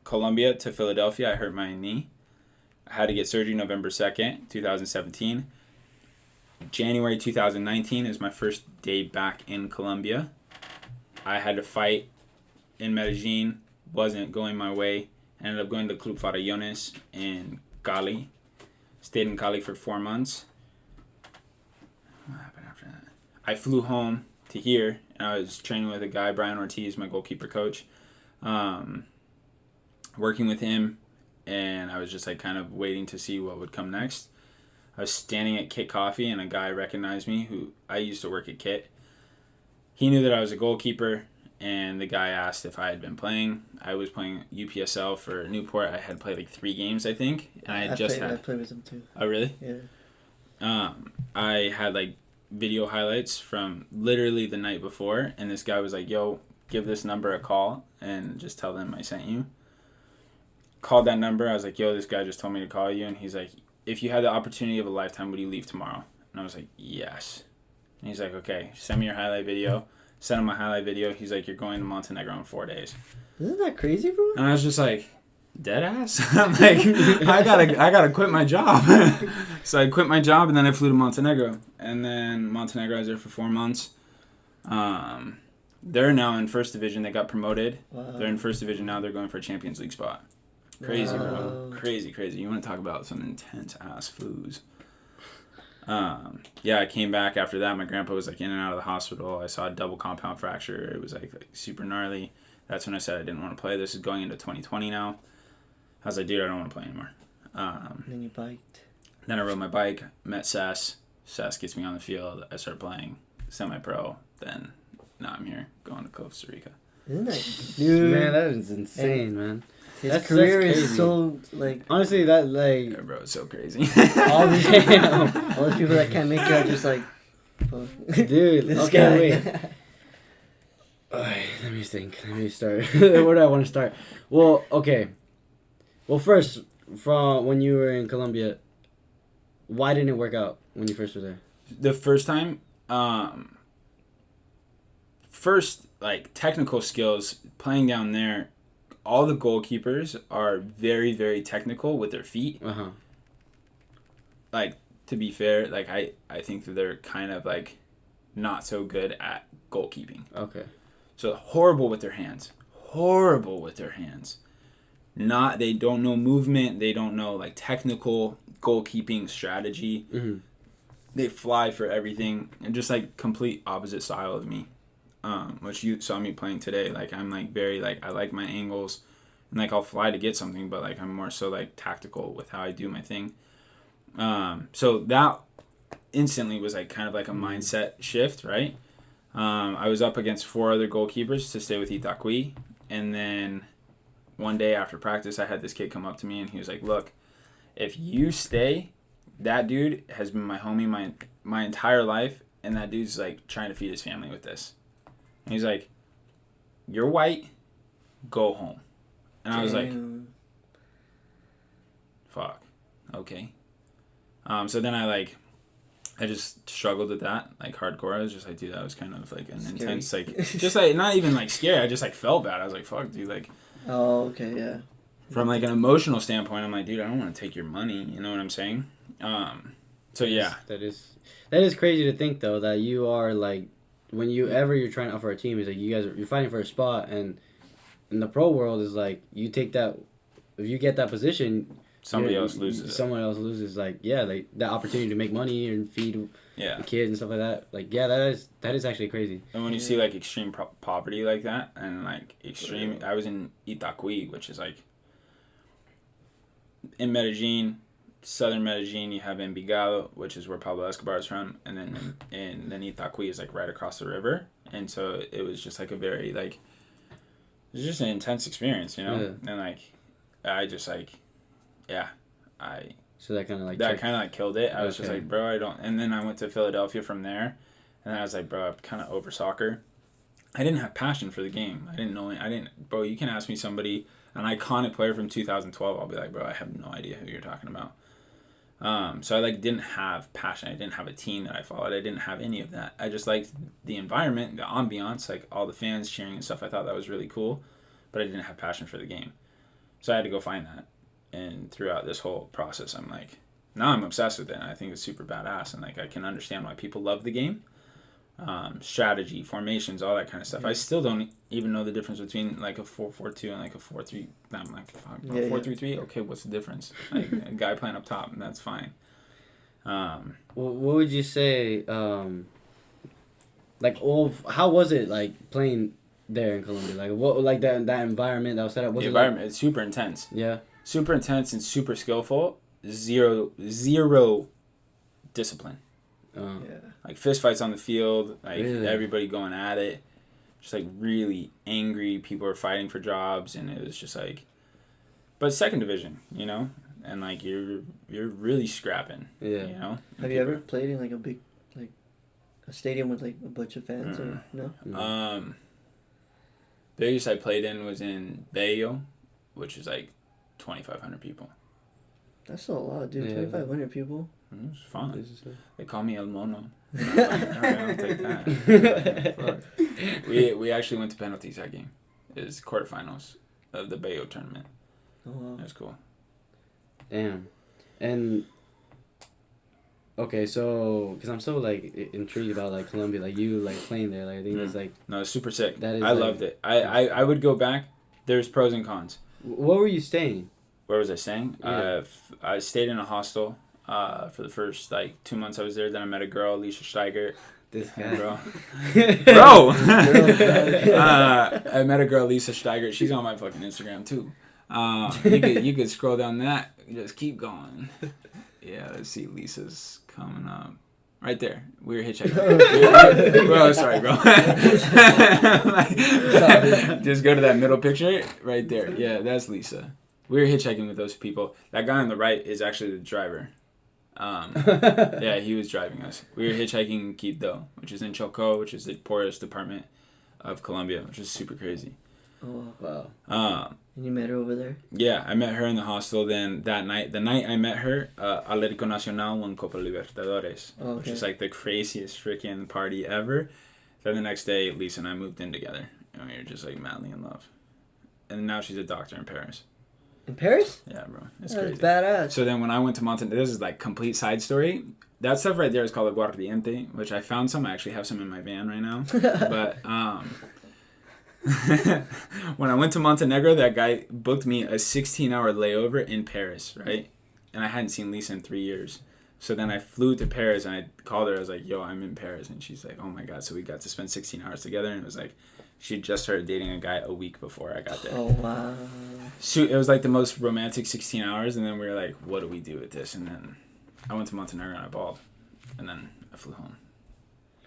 Colombia to Philadelphia. I hurt my knee. I had to get surgery November 2nd, 2017. January 2019 is my first day back in Colombia. I had to fight in Medellin. Wasn't going my way. Ended up going to Club Farallones in Cali. Stayed in Cali for 4 months. What happened after that? I flew home to here, and I was training with a guy, Brian Ortiz, my goalkeeper coach. Working with him, and I was just like kind of waiting to see what would come next. I was standing at Kit Coffee, and a guy recognized me who I used to work at Kit. He knew that I was a goalkeeper, and the guy asked if I had been playing. I was playing UPSL for Newport. I had played like 3 games, I think, and I played with him too. Oh, really? Yeah. I had like video highlights from literally the night before, and this guy was like, yo, give this number a call and just tell them I sent you. Called that number. I was like, yo, this guy just told me to call you, and he's like, if you had the opportunity of a lifetime, would you leave tomorrow? And I was like, yes. And he's like, okay, send me your highlight video. Send him my highlight video. He's like, you're going to Montenegro in 4 days. Isn't that crazy, bro? And I was just like, dead ass? I'm like, I gotta quit my job. So I quit my job, and then I flew to Montenegro. And then Montenegro, I was there for 4 months. They're now in first division. They got promoted. Wow. They're in first division now. They're going for a Champions League spot. Crazy, bro. Crazy. You want to talk about some intense ass foos. Yeah, I came back after that. My grandpa was like in and out of the hospital. I saw a double compound fracture. It was like super gnarly. That's when I said I didn't want to play. This is going into 2020 now. I was like, dude, I don't want to play anymore. And then you biked. Then I rode my bike, met Sass. Sass gets me on the field. I start playing semi-pro. Then now I'm here going to Costa Rica. Isn't that, dude? Man, that is insane, man. His career is so, like... Honestly, that, like... Yeah, bro, it's so crazy. all these people that can't make it are just like... Dude, this okay, guy. wait. Alright, let me think. Let me start. Where do I want to start? Well, okay. Well, first, from when you were in Colombia, why didn't it work out when you first were there? The first time, like, technical skills, playing down there, all the goalkeepers are very, very technical with their feet. Uh-huh. Like, to be fair, like, I think that they're kind of, like, not so good at goalkeeping. Okay. So, horrible with their hands. Horrible with their hands. They don't know movement. They don't know, like, technical goalkeeping strategy. Mm-hmm. They fly for everything. And just, like, complete opposite style of me. Which you saw me playing today. Like, I'm, like, very, like, I like my angles. And, like, I'll fly to get something. But, like, I'm more so, like, tactical with how I do my thing. So that instantly was, like, kind of like a mindset shift, right? I was up against 4 other goalkeepers to stay with Itaqui. And then one day after practice, I had this kid come up to me and he was like, look, if you stay, that dude has been my homie my entire life. And that dude's, like, trying to feed his family with this. And he's like, you're white, go home. And I was like, fuck, okay. So then I just struggled with that, like, hardcore. I was just like, dude, that was kind of, like, an scary. intense, like, just, like, not even, like, scary. I just, like, felt bad. I was like, fuck, dude, like. Oh, okay, yeah. From, like, an emotional standpoint, I'm like, dude, I don't want to take your money. You know what I'm saying? So, yeah. That is crazy to think, though, that you are, like, whenever you're trying out for a team, it's like you're fighting for a spot, and in the pro world is like you take that, if you get that position, somebody else loses. Someone else loses, like, yeah, like the opportunity to make money and feed the kids and stuff like that. Like, yeah, that is actually crazy. And when you see, like, extreme poverty like that, and, like, extreme, I was in Itaqui, which is, like, in Medellin, southern Medellin, you have Envigado, which is where Pablo Escobar is from, and then Itaqui is, like, right across the river. And so it was just, like, a very, like, it was just an intense experience, you know? Yeah. And, like, I just, like, yeah, so that kind of, like, killed it. I was just like, bro, I don't. And then I went to Philadelphia from there, and then I was like, bro, I'm kind of over soccer. I didn't have passion for the game. Bro, you can ask me somebody, an iconic player from 2012, I'll be like, bro, I have no idea who you're talking about. So I, like, didn't have passion. I didn't have a team that I followed. I didn't have any of that. I just liked the environment, the ambiance, like, all the fans cheering and stuff. I thought that was really cool, but I didn't have passion for the game. So I had to go find that. And throughout this whole process, I'm like, now I'm obsessed with it. And I think it's super badass. And, like, I can understand why people love the game. Strategy, formations, all that kind of stuff. Yeah. I still don't even know the difference between, like, a 4-4-2 and, like, a 4-3. I'm like, fuck, 4-3-3? Okay, what's the difference? Like, a guy playing up top, and that's fine. Well, what would you say, like, how was it, like, playing there in Colombia? Like, what, like, that environment that was set up? The environment is super intense. Yeah. Super intense and super skillful. Zero discipline. Yeah. Like, fist fights on the field, like, really? Everybody going at it, just, like, really angry. People are fighting for jobs, and it was just, like, but second division, you know, and, like, you're really scrapping. Yeah. You know. Have you ever played in, like, a big, like, a stadium with, like, a bunch of fans or no? Biggest I played in was in Bello, which is, like, 2,500 people. That's a lot, dude. Yeah. 2,500 people. It was fun. They call me El Mono. I'm like, all right, I'll take that. We actually went to penalties that game. It was quarterfinals of the Bello tournament. Oh, wow. It was cool. Damn. And, okay, so, because I'm so, like, intrigued about, like, Colombia, like, you, like, playing there. Like, I think that's, like... No, it's super sick. I loved it. I would go back. There's pros and cons. Where were you staying? Where was I staying? Yeah. I stayed in a hostel for the first, like, 2 months I was there. Then I met a girl, Alicia Steiger. This guy, bro. Bro. I met a girl, Lisa Steiger. She's on my fucking Instagram too. You could scroll down that. Just keep going. Yeah, let's see. Lisa's coming up. Right there. We were hitchhiking. Bro, sorry, bro. Just go to that middle picture. Right there. Yeah, that's Lisa. We were hitchhiking with those people. That guy on the right is actually the driver. Yeah, he was driving us. We were hitchhiking in Quito, which is in Chocó, which is the poorest department of Colombia, which is super crazy. Oh, wow. And you met her over there? Yeah, I met her in the hostel. Then the night I met her, Atlético Nacional won Copa Libertadores, which is like the craziest freaking party ever. Then the next day, Lisa and I moved in together, and we were just like madly in love. And now she's a doctor in Paris. In Paris? Yeah, bro. It's crazy. Badass. So then when I went to Montenegro, this is like complete side story. That stuff right there is called a guardiente, which I found some. I actually have some in my van right now. But when I went to Montenegro, that guy booked me a 16-hour layover in Paris, right? And I hadn't seen Lisa in 3 years. So then I flew to Paris and I called her. I was like, yo, I'm in Paris. And she's like, oh my God. So we got to spend 16 hours together. And it was like, she just started dating a guy a week before I got there. Oh, wow. So it was like the most romantic 16 hours. And then we were like, what do we do with this? And then I went to Montenegro and I bawled. And then I flew home.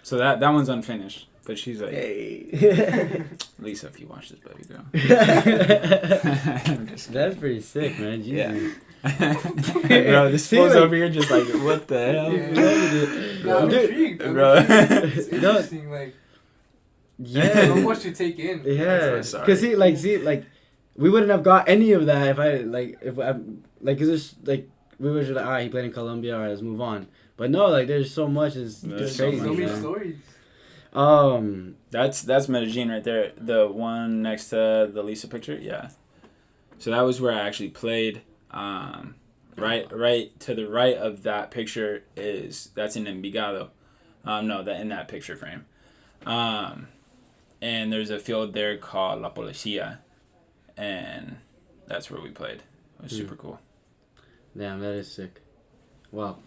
So that one's unfinished. But she's like, hey. Lisa, if you watch this, baby girl. That's pretty sick, man. Jesus. Yeah. Bro, this fool's like, over here just like, what the hell? Yeah, I'm intrigued. Bro. It's interesting, like, yeah. so much to take in. Yeah. Because we wouldn't have got any of that if cause it's like, we were just like, alright, he played in Colombia, alright, let's move on. But no, like, there's so much, it's crazy. So many stories. That's Medellin right there. The one next to the Lisa picture, yeah. So that was where I actually played. Right to the right of that picture that's in Envigado. In that picture frame. And there's a field there called La Policía, and that's where we played. It was super cool. Damn, that is sick. Wow.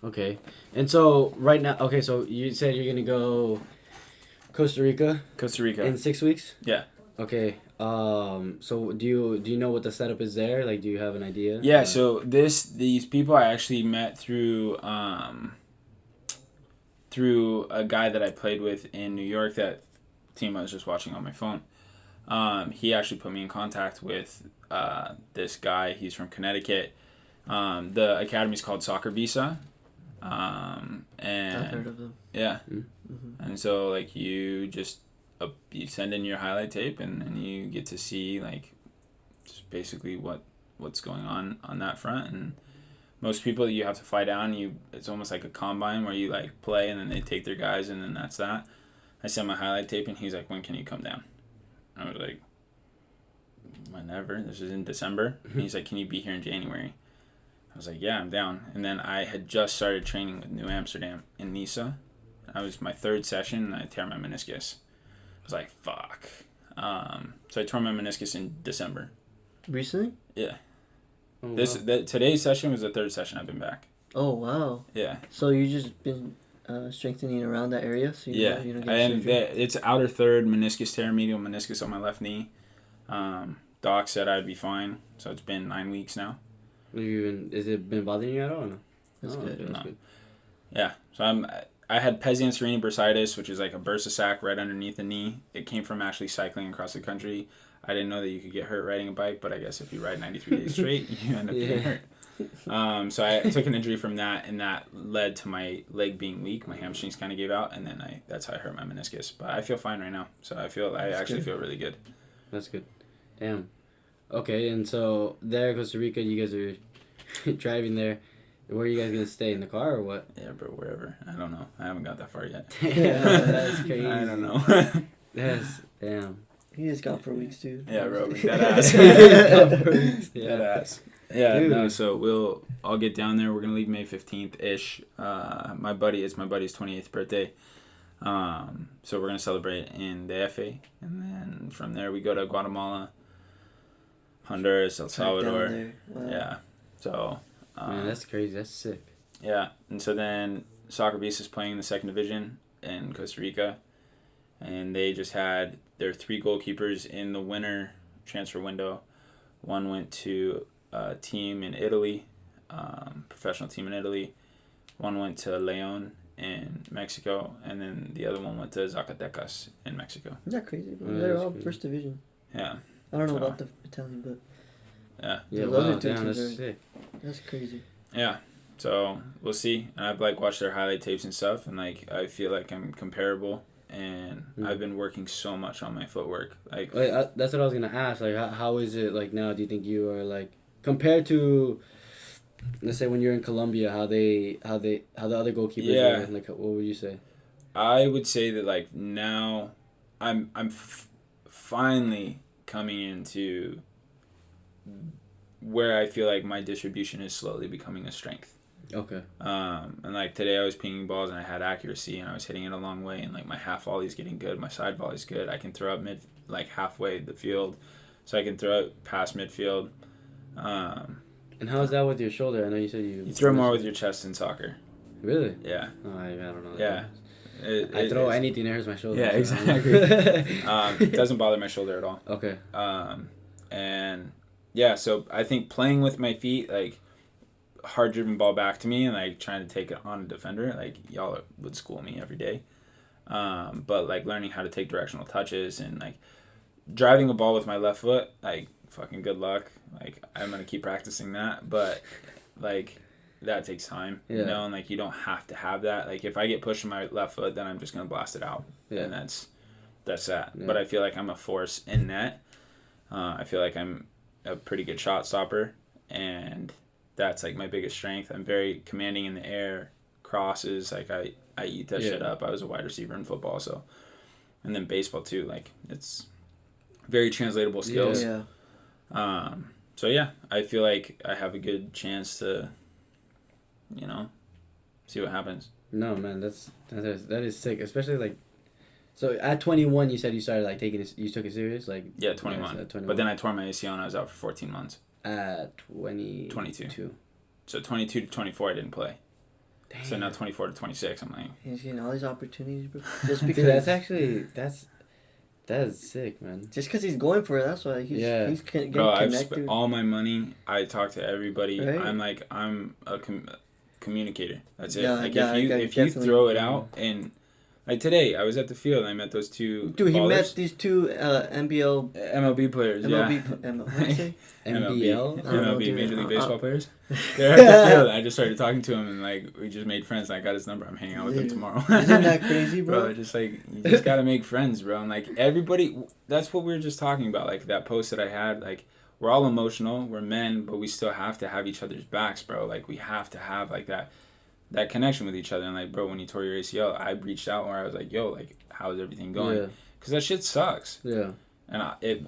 Okay. And so right now, okay, so you said you're gonna go Costa Rica in 6 weeks? Yeah. Okay. So do you know what the setup is there? Like, do you have an idea? Yeah. So these people I actually met through a guy that I played with in New York. That team I was just watching on my phone. He actually put me in contact with this guy. He's from Connecticut. The academy's called Soccer Visa. And I've heard of them. Yeah. Mm-hmm. And so like you just you send in your highlight tape and you get to see like just basically what's going on that front. And most people you have to fly down. It's almost like a combine where you like play and then they take their guys and then that's that. I sent my highlight tape and he's like, when can you come down? I was like, whenever. This is in December. And he's like, can you be here in January? I was like, yeah, I'm down. And then I had just started training with New Amsterdam in Nisa. I was my third session and I tear my meniscus. I was like, fuck. So I tore my meniscus in December. Recently? Yeah. Oh, wow. Today's session was the third session I've been back. Oh, wow. Yeah. So you just been strengthening around that area? So you don't get it's outer third meniscus tear, medial meniscus on my left knee. Doc said I'd be fine. So it's been 9 weeks now. Has it been bothering you at all? No? That's good. That's No. good. Yeah. So I had Pezzi and Serini bursitis, which is like a bursa sac right underneath the knee. It came from actually cycling across the country. I didn't know that you could get hurt riding a bike, but I guess if you ride 93 days straight, you end up getting hurt. So I took an injury from that, and that led to my leg being weak. My hamstrings kind of gave out, and then that's how I hurt my meniscus. But I feel fine right now, so I actually feel really good. That's good. Damn. Okay, and so there, Costa Rica, you guys are driving there. Where are you guys gonna stay, in the car or what? Yeah, bro, wherever. I don't know. I haven't got that far yet. Yeah, that's crazy. I don't know. Damn. He just gone for weeks, dude. Yeah, bro, that ass. Yeah. That ass. Yeah, Dude. no, so I'll get down there. We're gonna leave May 15th-ish. It's my buddy's 28th birthday. So we're gonna celebrate in DF, and then from there we go to Guatemala, Honduras, El Salvador. Wow. Yeah. So Man, that's crazy. That's sick. yeah, and so then Soccer Beast is playing in the second division in Costa Rica, and they just had their 3 goalkeepers in the winter transfer window. One went to a team in Italy, professional team in Italy. One went to León in Mexico, and then the other one went to Zacatecas in Mexico. Isn't that crazy? Bro? Yeah, They're that's all crazy. first division. Yeah. I don't know So- about the Italian, but Yeah, those wow, are 2 damn, teams. that's sick. That's crazy. Yeah. So we'll see. And I've like watched their highlight tapes and stuff, and like I feel like I'm comparable. And I've been working so much on my footwork. Like, Wait, that's what I was gonna ask. Like, how is it like now? Do you think you are like compared to, let's say when you're in Colombia, how the other goalkeepers are? Like, what would you say? I would say that like now, I'm finally coming into where I feel like my distribution is slowly becoming a strength. Okay. And like today I was pinging balls and I had accuracy and I was hitting it a long way, and like my half volley is getting good, my side volley is good. I can throw up like halfway the field, so I can throw it past midfield. And how is that with your shoulder? I know you said you throw more with your chest in soccer. Really? Yeah. Oh, I don't know. Yeah. I throw anything that hurts my shoulder. Yeah, so. exactly. It doesn't bother my shoulder at all. Okay. And yeah, so I think playing with my feet, like hard driven ball back to me and like trying to take it on a defender, like y'all would school me every day. But like learning how to take directional touches and like driving a ball with my left foot, like fucking good luck. Like I'm gonna keep practicing that, but like that takes time, you know, and like you don't have to have that. Like if I get pushed in my left foot, then I'm just gonna blast it out, and that's that. Yeah. But I feel like I'm a force in net. I feel like I'm a pretty good shot stopper, and that's like my biggest strength. I'm very commanding in the air, crosses, like I eat that shit up. I was a wide receiver in football, so, and then baseball too. Like it's very translatable skills. Yeah. So yeah, I feel like I have a good chance to, you know, see what happens. No, man, that is sick. Especially like, so at 21, you said you started like you took it serious, like. Yeah, 21. At 21. But then I tore my ACL and I was out for 14 months. At 22. So 22 to 24, I didn't play. Damn. So now 24 to 26, I'm like. He's getting all these opportunities, bro. Just because. Dude, that is sick, man. Just because he's going for it, that's why he's getting Bro, I've connected. spent all my money. I talk to everybody. Right? I'm a communicator. That's it. Yeah, like yeah, if you throw it out, and like today I was at the field and I met those two. Dude, he ballers. met these 2 MLB players. what did you say? MLB, Major League Baseball players. They're at the field. I just started talking to him and like we just made friends. And I got his number. I'm hanging out with him tomorrow. Isn't that crazy, bro? Just like you just gotta make friends, bro. And like everybody, that's what we were just talking about. Like that post that I had. Like we're all emotional. We're men, but we still have to have each other's backs, bro. Like we have to have like that connection with each other. And like, bro, when you tore your ACL, I reached out where I was like, yo, like how's everything going? Because that shit sucks. Yeah. And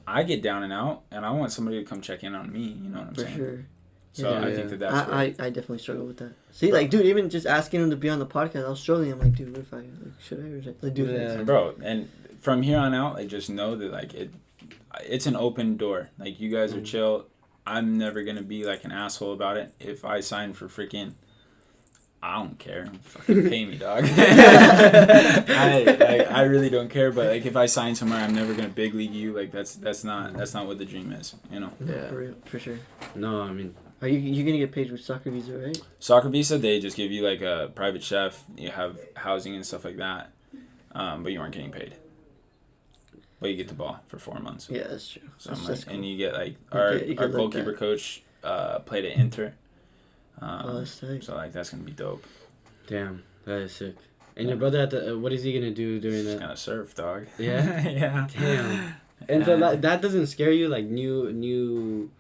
I get down and out, and I want somebody to come check in on me. You know what I'm saying? For sure. So I think that's I definitely struggle with that. See, like, dude, even just asking him to be on the podcast, I was struggling. I'm like, dude, what if I, like, should I? Or should I? Like, dude, Yeah. Bro, and from here on out, like, just know that, like, it's an open door. Like, you guys are chill. I'm never going to be, like, an asshole about it. If I sign for freaking... I don't care. Fucking pay me, dog. I really don't care. But like, if I sign somewhere, I'm never gonna big league you. Like that's not what the dream is. You know. Yeah, for real, for sure. No, I mean. Are you gonna get paid with soccer visa, right? Soccer visa, they just give you like a private chef. You have housing and stuff like that, but you aren't getting paid. But you get the ball for 4 months. Yeah, that's true. So that's cool. and you get like our goalkeeper coach played at Inter. That's nice. So like that's gonna be dope. Damn, that is sick. And your brother what is he gonna do during that? He's gonna surf, dog. Yeah. Yeah. Damn. And so that doesn't scare you, like new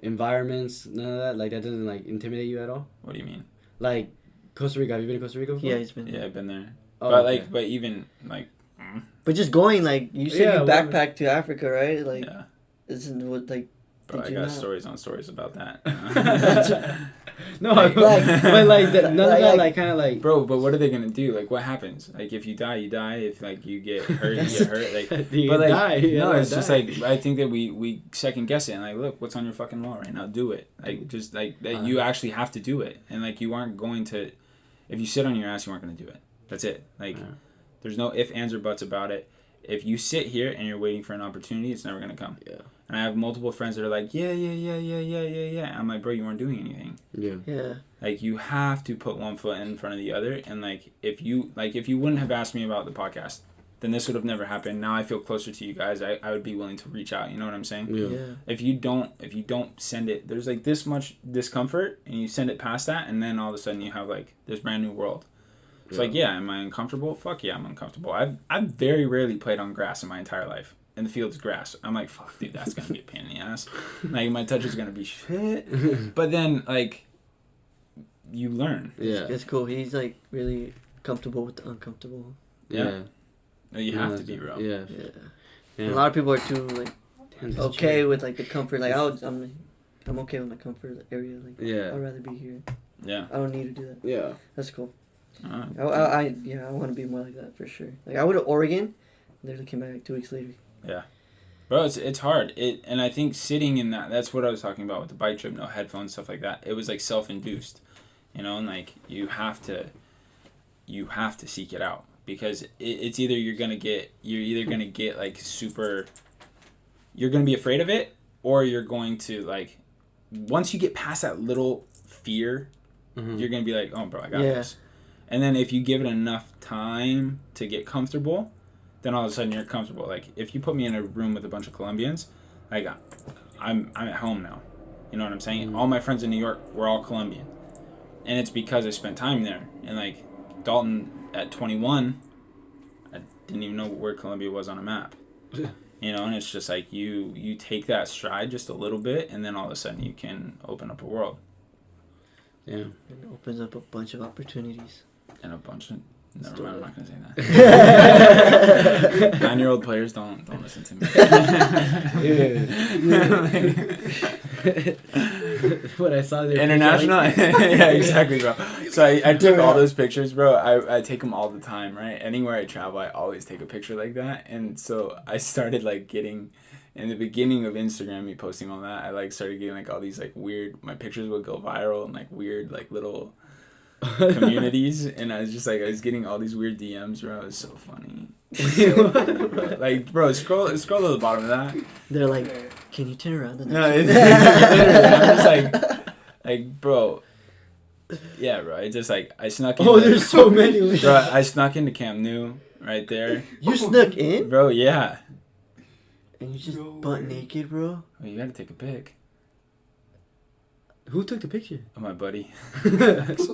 environments, none of that. Like that doesn't like intimidate you at all. What do you mean? Like Costa Rica. Have you been to Costa Rica before? Yeah, he's been. Yeah, I've been there. Oh, but okay. like, but even like. But just going, like, you said you well, backpacked to Africa, right? Like, Yeah. isn't what, like, Bro, I you got not? stories on stories about that. No, but like none of that, like kind of like. Bro, but what are they gonna do? Like, what happens? Like, if you die, you die. If like you get hurt, you get hurt. Like, You but like, die. no, Yeah, it's die. just like I think that we second guess it and like, look, what's on your fucking law right now? Do it. Like, just like that, you actually have to do it, and like you aren't going to. If you sit on your ass, you aren't gonna do it. That's it. Like, There's no ifs, ands, or buts about it. If you sit here and you're waiting for an opportunity, it's never going to come. Yeah. And I have multiple friends that are like, yeah. I'm like, bro, you weren't doing anything. Yeah. Like, you have to put one foot in front of the other. And, like, if you wouldn't have asked me about the podcast, then this would have never happened. Now I feel closer to you guys. I would be willing to reach out. You know what I'm saying? Yeah. If you don't send it, there's, like, this much discomfort, and you send it past that, and then all of a sudden you have, like, this brand new world. It's like, yeah, am I uncomfortable? Fuck yeah, I'm uncomfortable. I've very rarely played on grass in my entire life. And the field's grass. I'm like, fuck, dude, that's going to be a pain in the ass. Like, my touch is going to be shit. But then, like, you learn. Yeah. It's cool. He's, like, really comfortable with the uncomfortable. Yeah. No, you have to be, bro. Yeah. A lot of people are too, like, okay with, like, the comfort. Like, I'm okay with my comfort area. Like, I'd rather be here. Yeah. I don't need to do that. Yeah. That's cool. Right. I want to be more like that for sure. Like, I went to Oregon, literally came back like 2 weeks later. Yeah. Bro, it's hard. And I think sitting in that's what I was talking about with the bike trip, no headphones, stuff like that. It was like self-induced, you know, and like you have to seek it out, because it's either you're either going to get like super, you're going to be afraid of it, or you're going to like, once you get past that little fear, you're going to be like, oh, bro, I got this. And then if you give it enough time to get comfortable, then all of a sudden you're comfortable. Like, if you put me in a room with a bunch of Colombians, like, I'm at home now. You know what I'm saying? All my friends in New York were all Colombian. And it's because I spent time there. And, like, Dalton, at 21, I didn't even know where Colombia was on a map. You know, and it's just like you take that stride just a little bit, and then all of a sudden you can open up a world. Yeah. It opens up a bunch of opportunities. And a bunch of... Never mind, I'm not going to say that. 9-year-old players, don't listen to me. What I saw there. International? Yeah, exactly, bro. So I took all those pictures, bro. I take them all the time, right? Anywhere I travel, I always take a picture like that. And so I started, like, getting... In the beginning of Instagram, me posting all that, I, like, started getting, like, all these, like, weird... My pictures would go viral and, like, weird, like, little... communities, and I was getting all these weird DMs, bro. It was so funny. Bro. Like, bro, scroll to the bottom of that. They're like, can you turn around? No, I'm just like, bro. Yeah, bro. I just like I snuck in. Oh, there's so many. Bro, I snuck into Camp Nou right there. You snuck in, bro? Yeah. And you just butt naked, bro. Well, you gotta take a pic. Who took the picture? Oh, my buddy. That is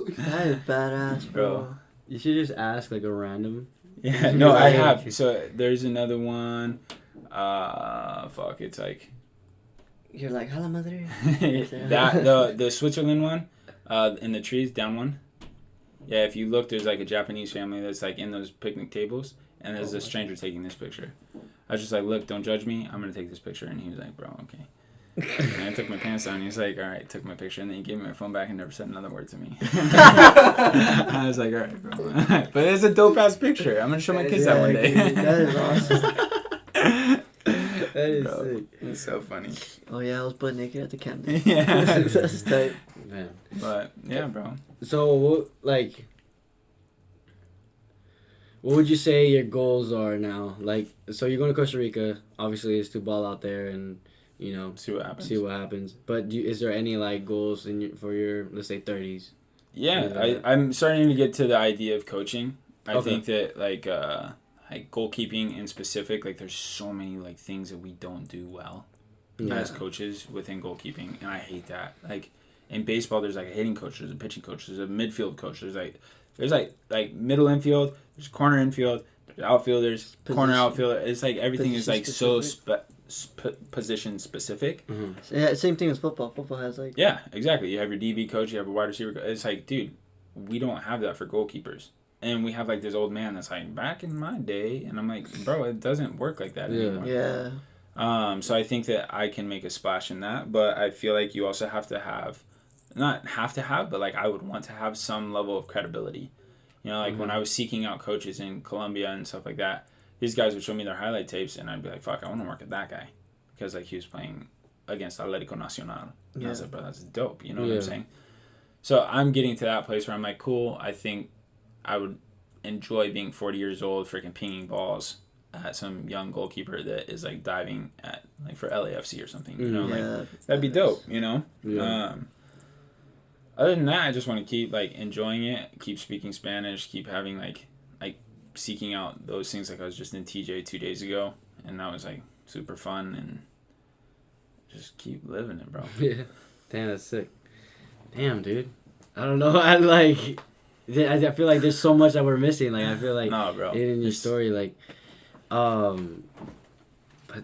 badass, bro. You should just ask like a random. Yeah, no, I have. So there's another one. It's like. You're like, hola madre. the Switzerland one, in the trees, down one. Yeah, if you look, there's like a Japanese family that's like in those picnic tables, and there's a stranger taking this picture. I was just like, look, don't judge me. I'm gonna take this picture, and he was like, bro, okay. And I took my pants down, and he was like, all right, took my picture, and then he gave me my phone back and never said another word to me. I was like, all right, bro. But it's a dope-ass picture. I'm going to show my kids that one day. That is awesome. That is sick. It's so funny. Oh, yeah, I was butt naked at the camp. Yeah. That's tight. Man. But, yeah, bro. So, like... What would you say your goals are now? Like, so you're going to Costa Rica. Obviously, it's to ball out there and... You know, see what happens. But is there any like goals for your, let's say, 30s? Yeah, I'm starting to get to the idea of coaching. I think that like goalkeeping in specific, like there's so many like things that we don't do well as coaches within goalkeeping, and I hate that. Like in baseball, there's like a hitting coach, there's a pitching coach, there's a midfield coach, there's like middle infield, there's corner infield, there's outfielders, corner outfielder. It's like everything is like specific. So position specific. Mm-hmm. Yeah, same thing as football. Football has like... Yeah, exactly. You have your DB coach, you have a wide receiver coach. It's like, dude, we don't have that for goalkeepers. And we have like this old man that's like, back in my day. And I'm like, bro, it doesn't work like that anymore. Yeah. So I think that I can make a splash in that. But I feel like you also have to have, not have to have, but like I would want to have some level of credibility. You know, like when I was seeking out coaches in Colombia and stuff like that, these guys would show me their highlight tapes, and I'd be like, fuck, I want to work with that guy. Because, like, he was playing against Atlético Nacional. And I was like, bro, that's dope. You know what I'm saying? So I'm getting to that place where I'm like, cool, I think I would enjoy being 40 years old, freaking pinging balls at some young goalkeeper that is like diving at like for LAFC or something, you know, like that'd be dope, you know. Other than that, I just want to keep like enjoying it, keep speaking Spanish, keep having like seeking out those things. Like I was just in TJ 2 days ago, and that was like super fun, and just keep living it, bro. Yeah, damn, that's sick. Damn, dude, I don't know. I feel like there's so much that we're missing. Like I feel like no, bro. In your story, like, but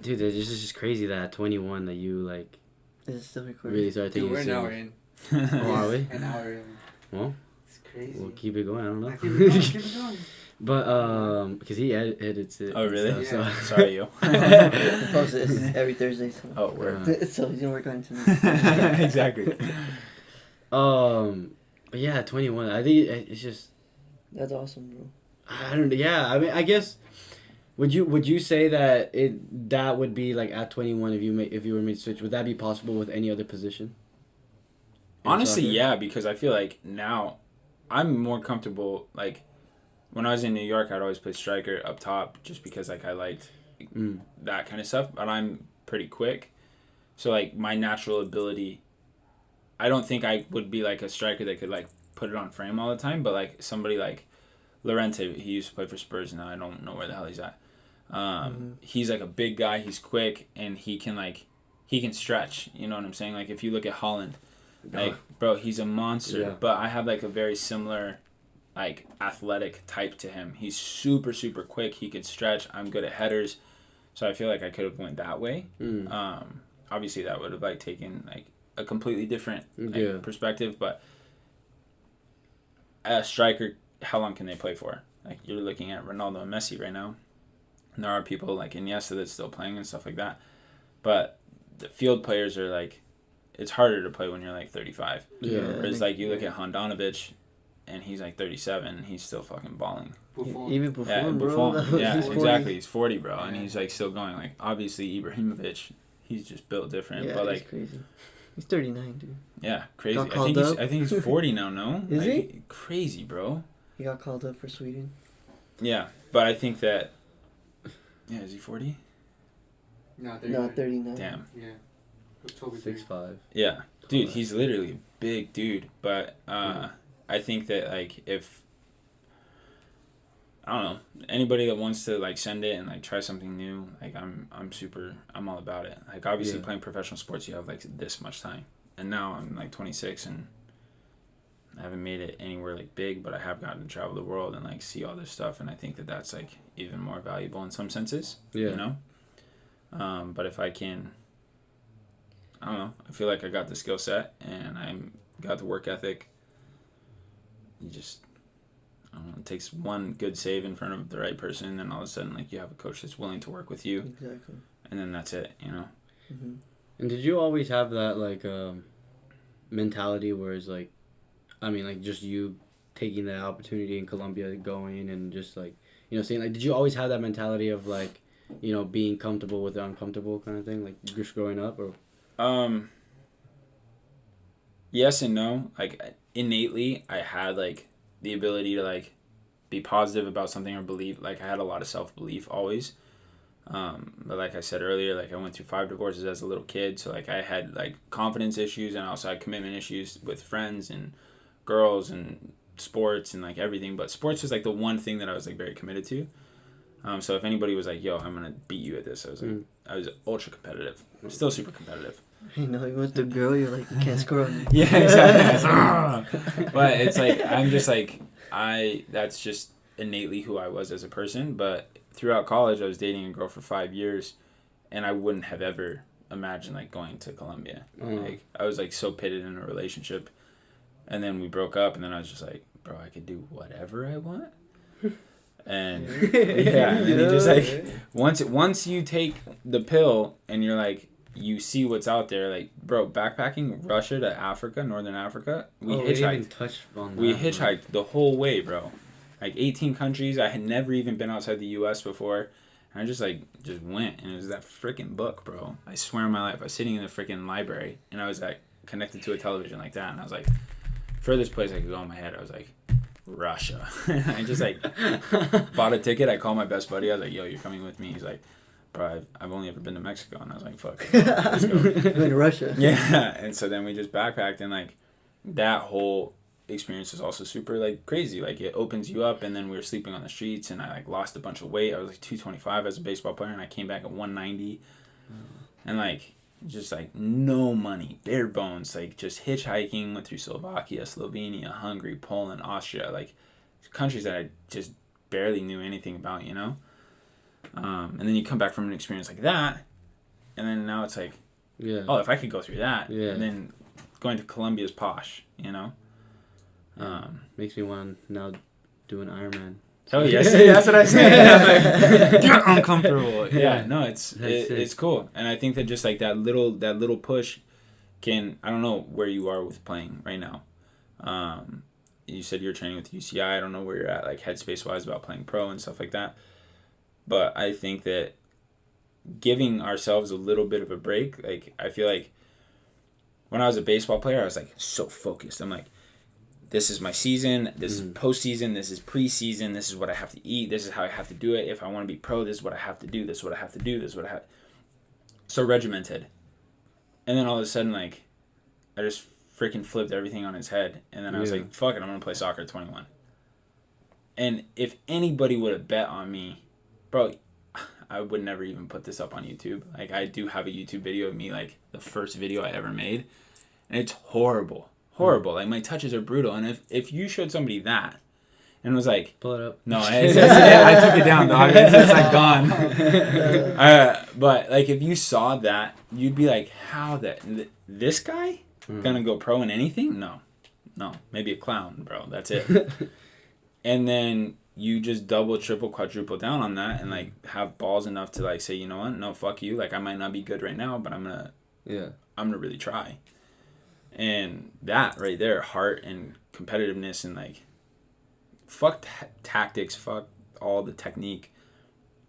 dude, it's just crazy that at 21 that you like It's still recording. really started taking. Dude, we're an hour in. Oh, are we? An hour in. Well, it's crazy. We'll keep it going. I don't know. Keep it going. Keep it going. But because he edits it. Oh really? Stuff, Yeah. Sorry, you. I post it every Thursday. So. Oh, word. So he's gonna work on it tonight. Exactly. But yeah, 21. I think it's just. That's awesome, bro. I don't. Yeah, I mean, I guess. Would you say that that would be like at 21 if you were made to switch? Would that be possible with any other position? Honestly, yeah, because I feel like now I'm more comfortable. Like when I was in New York, I'd always play striker up top just because like I liked that kind of stuff. But I'm pretty quick, so like my natural ability. I don't think I would be like a striker that could like put it on frame all the time. But like somebody like Llorente, he used to play for Spurs. Now I don't know where the hell he's at. He's like a big guy. He's quick and he can stretch. You know what I'm saying? Like if you look at Holland. Like, bro, he's a monster. Yeah. But I have, like, a very similar, like, athletic type to him. He's super, super quick. He can stretch. I'm good at headers. So I feel like I could have went that way. Obviously, that would have, like, taken, like, a completely different perspective. But a striker, how long can they play for? Like, you're looking at Ronaldo and Messi right now. And there are people like Iniesta that's still playing and stuff like that. But the field players are, like... It's harder to play when you're like 35. Yeah. Whereas like you look at Handanovic, and he's like 37, and he's still fucking balling. Even Buffon, bro. Yeah, exactly. He's 40, bro, and he's like still going. Like obviously Ibrahimovic, he's just built different. Yeah, but like he's crazy. He's 39, dude. Yeah, crazy. Got called up. I think he's 40 now. No, Is like, he? Crazy, bro. He got called up for Sweden. Yeah, but I think that. Yeah, is he 40? No, 39. 39. Damn. Yeah. 6'5". Yeah, dude, he's literally a big dude. But I think that like if I don't know anybody that wants to like send it and like try something new, like I'm all about it. Like obviously playing professional sports, you have like this much time, and now I'm like 26 and I haven't made it anywhere like big, but I have gotten to travel the world and like see all this stuff, and I think that that's like even more valuable in some senses. Yeah. You know, but if I can. I don't know. I feel like I got the skill set and I got the work ethic. You just, I don't know, it takes one good save in front of the right person, and then all of a sudden, like, you have a coach that's willing to work with you. Exactly. And then that's it, you know? Mm-hmm. And did you always have that, like, mentality where it's, like, I mean, like, just you taking the opportunity in Colombia, going and just, like, you know, saying, like, did you always have that mentality of, like, you know, being comfortable with the uncomfortable kind of thing, like, just growing up, or... Yes and no. Like innately, I had like the ability to like be positive about something or believe. Like I had a lot of self-belief always. But like I said earlier, like I went through 5 divorces as a little kid, so like I had like confidence issues, and I also had commitment issues with friends and girls and sports and like everything. But sports was like the one thing that I was like very committed to. So if anybody was like, "Yo, I'm gonna beat you at this," I was like, I was ultra competitive. I'm still super competitive. You know, you want the girl, you're like, you can't score on me. Yeah, exactly. But it's like, I'm just like, that's just innately who I was as a person. But throughout college, I was dating a girl for 5 years, and I wouldn't have ever imagined like going to Colombia. Like I was like so pitted in a relationship, and then we broke up, and then I was just like, bro, I could do whatever I want. And and you just like once you take the pill and you're like, you see what's out there, like, bro, backpacking Russia to Africa, Northern Africa, we hitchhiked the whole way, bro. Like 18 countries. I had never even been outside the U.S. before, and I just went, and it was that freaking book, bro. I swear on my life, I was sitting in the freaking library, and I was like connected to a television like that, and I was like, furthest place I could go in my head, I was like, Russia. I just like bought a ticket. I called my best buddy. I was like, yo, you're coming with me? He's like, bro, I've only ever been to Mexico. And I was like, fuck. Let's go. Going to Russia. Yeah. And so then we just backpacked, and like that whole experience was also super like crazy. Like it opens you up, and then we were sleeping on the streets, and I like lost a bunch of weight. I was like 225 as a baseball player, and I came back at 190. And like just like no money, bare bones, like just hitchhiking, went through Slovakia, Slovenia, Hungary, Poland, Austria, like countries that I just barely knew anything about, you know? And then you come back from an experience like that, and then now it's like, oh, if I could go through that, and then going to Colombia is posh, you know? Makes me want to now do an Ironman. Oh yes, that's what I say. Get uncomfortable. Yeah, no, it's cool, and I think that just like that little push can, I don't know where you are with playing right now. You said you're training with UCI. I don't know where you're at, like headspace wise about playing pro and stuff like that. But I think that giving ourselves a little bit of a break, like I feel like when I was a baseball player, I was like so focused. I'm like, this is my season, this is postseason, this is preseason, this is what I have to eat, this is how I have to do it. If I want to be pro, this is what I have to do, this is what I have to do, this is what I have. So regimented. And then all of a sudden, like, I just freaking flipped everything on its head. And then I was like, fuck it, I'm going to play soccer at 21. And if anybody would have bet on me, bro, I would never even put this up on YouTube. Like, I do have a YouTube video of me, like, the first video I ever made. And it's horrible. Horrible. Like, my touches are brutal. And if you showed somebody that and was like, pull it up. No, I took it down, dog. It's like gone. But like, if you saw that, you'd be like, how this guy gonna go pro in anything? No, maybe a clown, bro. That's it. And then you just double, triple, quadruple down on that, and like have balls enough to like say, you know what? No, fuck you. Like, I might not be good right now, but I'm gonna really try. And that right there, heart and competitiveness, and like, fuck tactics, fuck all the technique.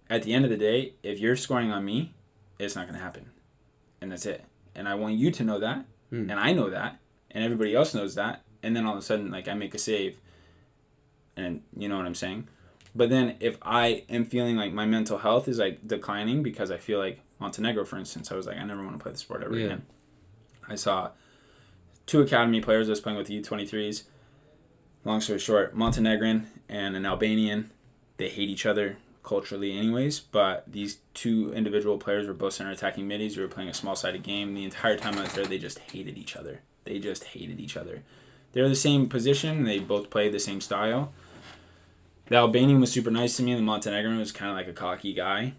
At the end of the day, if you're scoring on me, it's not going to happen. And that's it. And I want you to know that, and I know that, and everybody else knows that. And then all of a sudden, like, I make a save, and you know what I'm saying? But then if I am feeling like my mental health is like declining because I feel like Montenegro, for instance, I was like, I never want to play the sport ever again. I saw 2 academy players I was playing with the U23s. Long story short, Montenegrin and an Albanian, they hate each other culturally anyways, but these 2 individual players were both center attacking middies. We were playing a small-sided game. The entire time I was there, they just hated each other. They were the same position. They both played the same style. The Albanian was super nice to me, and the Montenegrin was kind of like a cocky guy.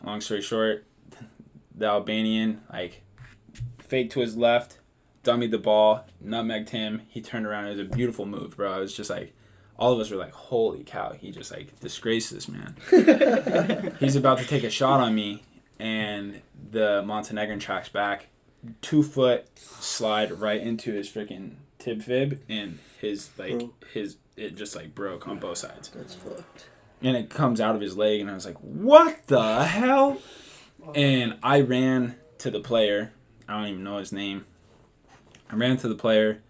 Long story short, the Albanian, like, faked to his left, dummied the ball, nutmegged him. He turned around. It was a beautiful move, bro. I was just like, all of us were like, holy cow. He just like disgraced this man. He's about to take a shot on me, and the Montenegrin tracks back, 2-foot slide right into his freaking tib fib, and it just like broke on both sides. That's fucked. And it comes out of his leg, and I was like, what the hell? And I ran to the player. I don't even know his name. I ran to the player,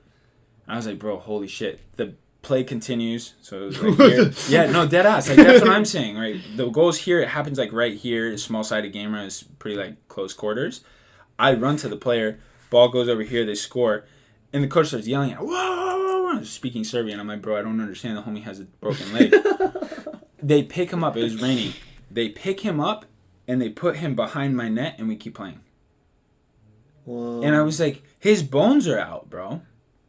and I was like, bro, holy shit. The play continues, so it was right here. Yeah, no, dead ass. Like, that's what I'm saying, right? The goal's here. It happens, like, right here. A small-sided gamer is pretty, like, close quarters. I run to the player. Ball goes over here. They score. And the coach starts yelling at, whoa, whoa, whoa, speaking Serbian. I'm like, bro, I don't understand. The homie has a broken leg. They pick him up. It was raining. They pick him up, and they put him behind my net, and we keep playing. Whoa. And I was like, his bones are out, bro.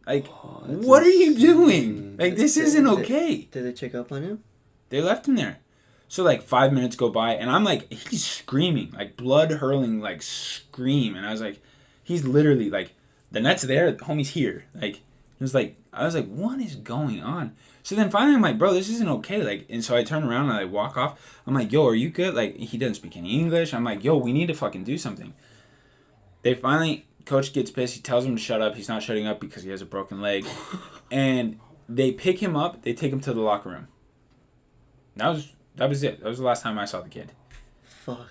Like, what are you doing? Like, this isn't okay. Did they check up on him? They left him there. So, like, 5 minutes go by, and I'm like, he's screaming, like, blood hurling, like, scream. And I was like, he's literally, like, the net's there, the homie's here. Like, it was like, I was like, what is going on? So then finally I'm like, bro, this isn't okay. Like, and so I turn around and I walk off. I'm like, yo, are you good? Like, he doesn't speak any English. I'm like, yo, we need to fucking do something. They finally, coach gets pissed. He tells him to shut up. He's not shutting up because he has a broken leg. And they pick him up. They take him to the locker room. That was it. That was the last time I saw the kid. Fuck.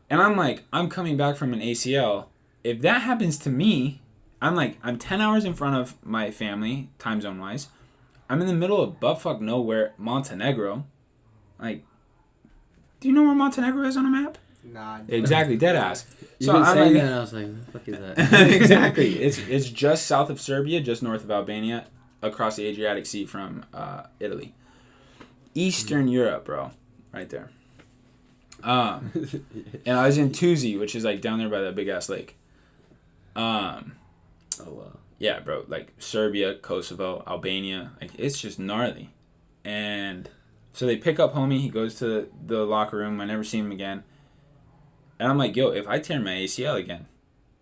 And I'm like, I'm coming back from an ACL. If that happens to me, I'm 10 hours in front of my family, time zone wise. I'm in the middle of buttfuck nowhere, Montenegro. Like, do you know where Montenegro is on a map? Nah. Exactly, dead ass. So I'm saying that, and I was like, what the fuck is that? Exactly. It's just south of Serbia, just north of Albania, across the Adriatic Sea from Italy. Eastern Europe, bro. Right there. And I was in Tuzi, which is like down there by that big ass lake. Oh wow. Yeah, bro. Like Serbia, Kosovo, Albania. Like it's just gnarly. And so they pick up homie. He goes to the locker room. I never see him again. And I'm like, yo, if I tear my ACL again,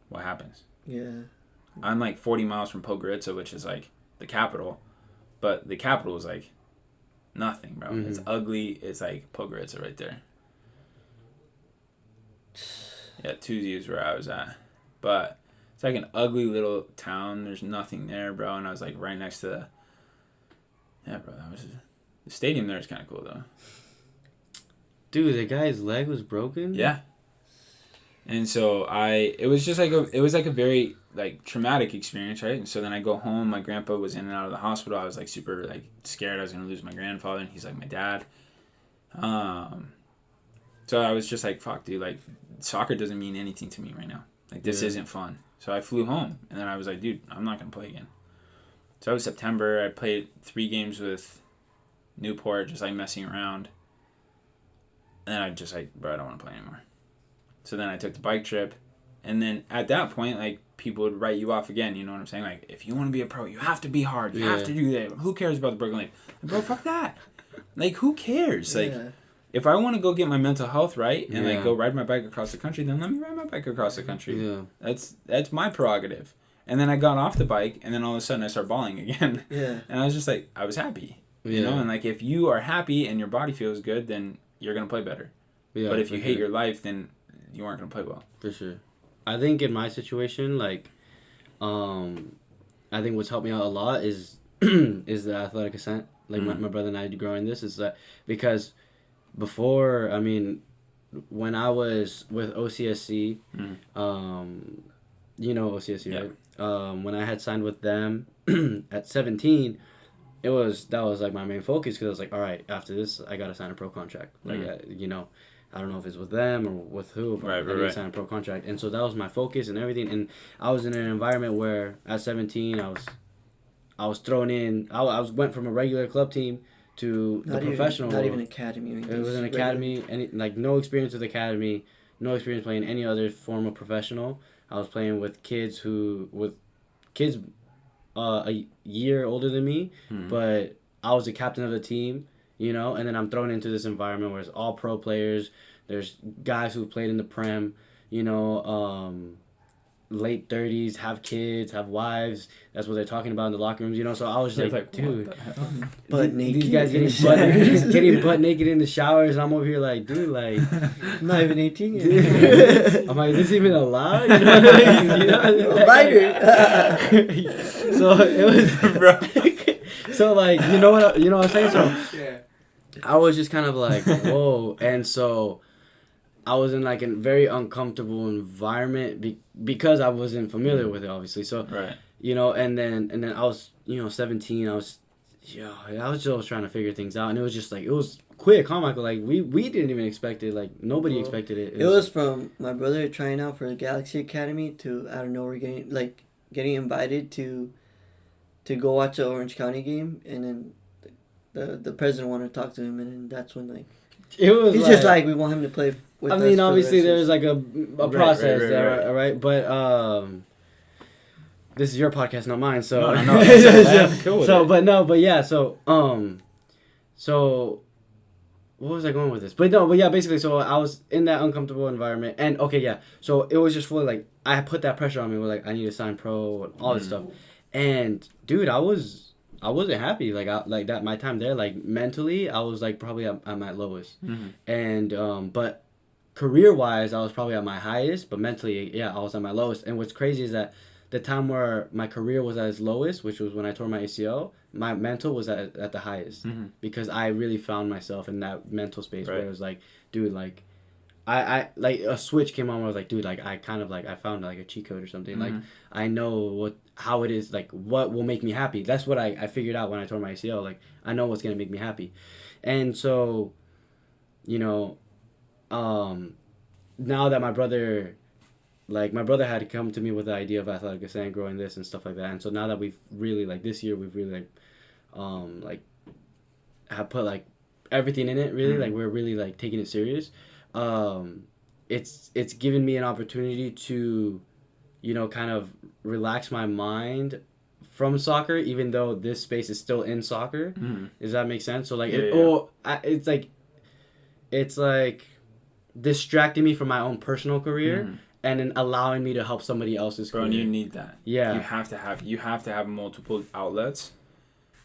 what happens? Yeah. I'm like 40 miles from Podgorica, which is like the capital. But the capital is like nothing, bro. Mm-hmm. It's ugly. It's like Podgorica right there. Yeah, Tuzi is where I was at. But it's like an ugly little town. There's nothing there, bro. And I was like right next to the stadium there is kind of cool, though. Dude, the guy's leg was broken? Yeah. And so it was a very like traumatic experience, right? And so then I go home. My grandpa was in and out of the hospital. I was like super like scared I was gonna lose my grandfather, and he's like my dad. So I was just like, fuck, dude, like soccer doesn't mean anything to me right now. Like this isn't fun. So I flew home, and then I was like, dude, I'm not gonna play again. So it was September. I played 3 games with Newport, just like messing around. And then I just like, bro, I don't want to play anymore. So then I took the bike trip, and then at that point, like, people would write you off again, you know what I'm saying? Like, if you want to be a pro, you have to be hard, you have to do that. Who cares about the Brooklyn League? Like, bro, fuck that. Like, who cares? Like, if I want to go get my mental health right and, like, go ride my bike across the country, then let me ride my bike across the country. Yeah. That's my prerogative. And then I got off the bike, and then all of a sudden I started bawling again. Yeah. And I was just like, I was happy, you know? And, like, if you are happy and your body feels good, then you're going to play better. Yeah, but if you hate your life, then you aren't going to play well. For sure. I think in my situation, like, I think what's helped me out a lot is the athletic ascent. Like, my brother and I growing this is that because before, I mean, when I was with OCSC, you know OCSC, right? When I had signed with them at 17, that was like my main focus, because I was like, all right, after this, I got to sign a pro contract. Like, you know, I don't know if it's with them or with who, but I need to sign a pro contract. And so that was my focus and everything. And I was in an environment where at 17, I was thrown in. I went from a regular club team to the professional. Not even academy. It was an academy, like no experience with academy, no experience playing any other form of professional. I was playing with kids a year older than me, but I was the captain of the team. You know, and then I'm thrown into this environment where it's all pro players. There's guys who played in the Prem, you know, late 30s, have kids, have wives. That's what they're talking about in the locker rooms, you know. So I was just like, dude, butt naked. These guys getting butt naked in the showers. And I'm over here like, dude, like, I'm not even 18 yet. I'm like, is this even allowed? You know? So it was, bro. So like, you know what I'm saying? So I was just kind of like, whoa. And so I was in like a very uncomfortable environment because I wasn't familiar with it, obviously. So, you know, and then I was, you know, 17. I was just trying to figure things out. And it was just like, it was quick, huh, Michael? Like, we didn't even expect it. Like, nobody expected it. It was from my brother trying out for the Galaxy Academy to, I don't know, we're getting invited to go watch the Orange County game. And then the president wanted to talk to him, and then that's when, like, it was he's like, just like, we want him to play with us. I mean, obviously there's like a process there, right? But this is your podcast, not mine. So so what was I going with this? But basically, so I was in that uncomfortable environment, and so it was just fully like, I put that pressure on me with like, I need to sign pro and all this stuff, and dude, I wasn't happy. Like that my time there, like mentally, I was like probably at my lowest, and but career wise, I was probably at my highest, but mentally, I was at my lowest. And what's crazy is that the time where my career was at its lowest, which was when I tore my ACL, my mental was at the highest, because I really found myself in that mental space where it was like, dude, like, I like a switch came on where I was like, dude, like I kind of like I found like a cheat code or something. Mm-hmm. Like I know how it is, like what will make me happy. That's what I figured out when I tore my ACL. Like I know what's gonna make me happy, and so, you know, now that my brother had come to me with the idea of athletic ascent, growing this and stuff like that, and so now that we've really like this year we've really like have put like everything in it really. Mm-hmm. Like we're really like taking it serious. It's given me an opportunity to, you know, kind of relax my mind from soccer, even though this space is still in soccer. Does that make sense? So like it's like distracting me from my own personal career and then allowing me to help somebody else's career. Bro, and you need that. Yeah. You have to have multiple outlets,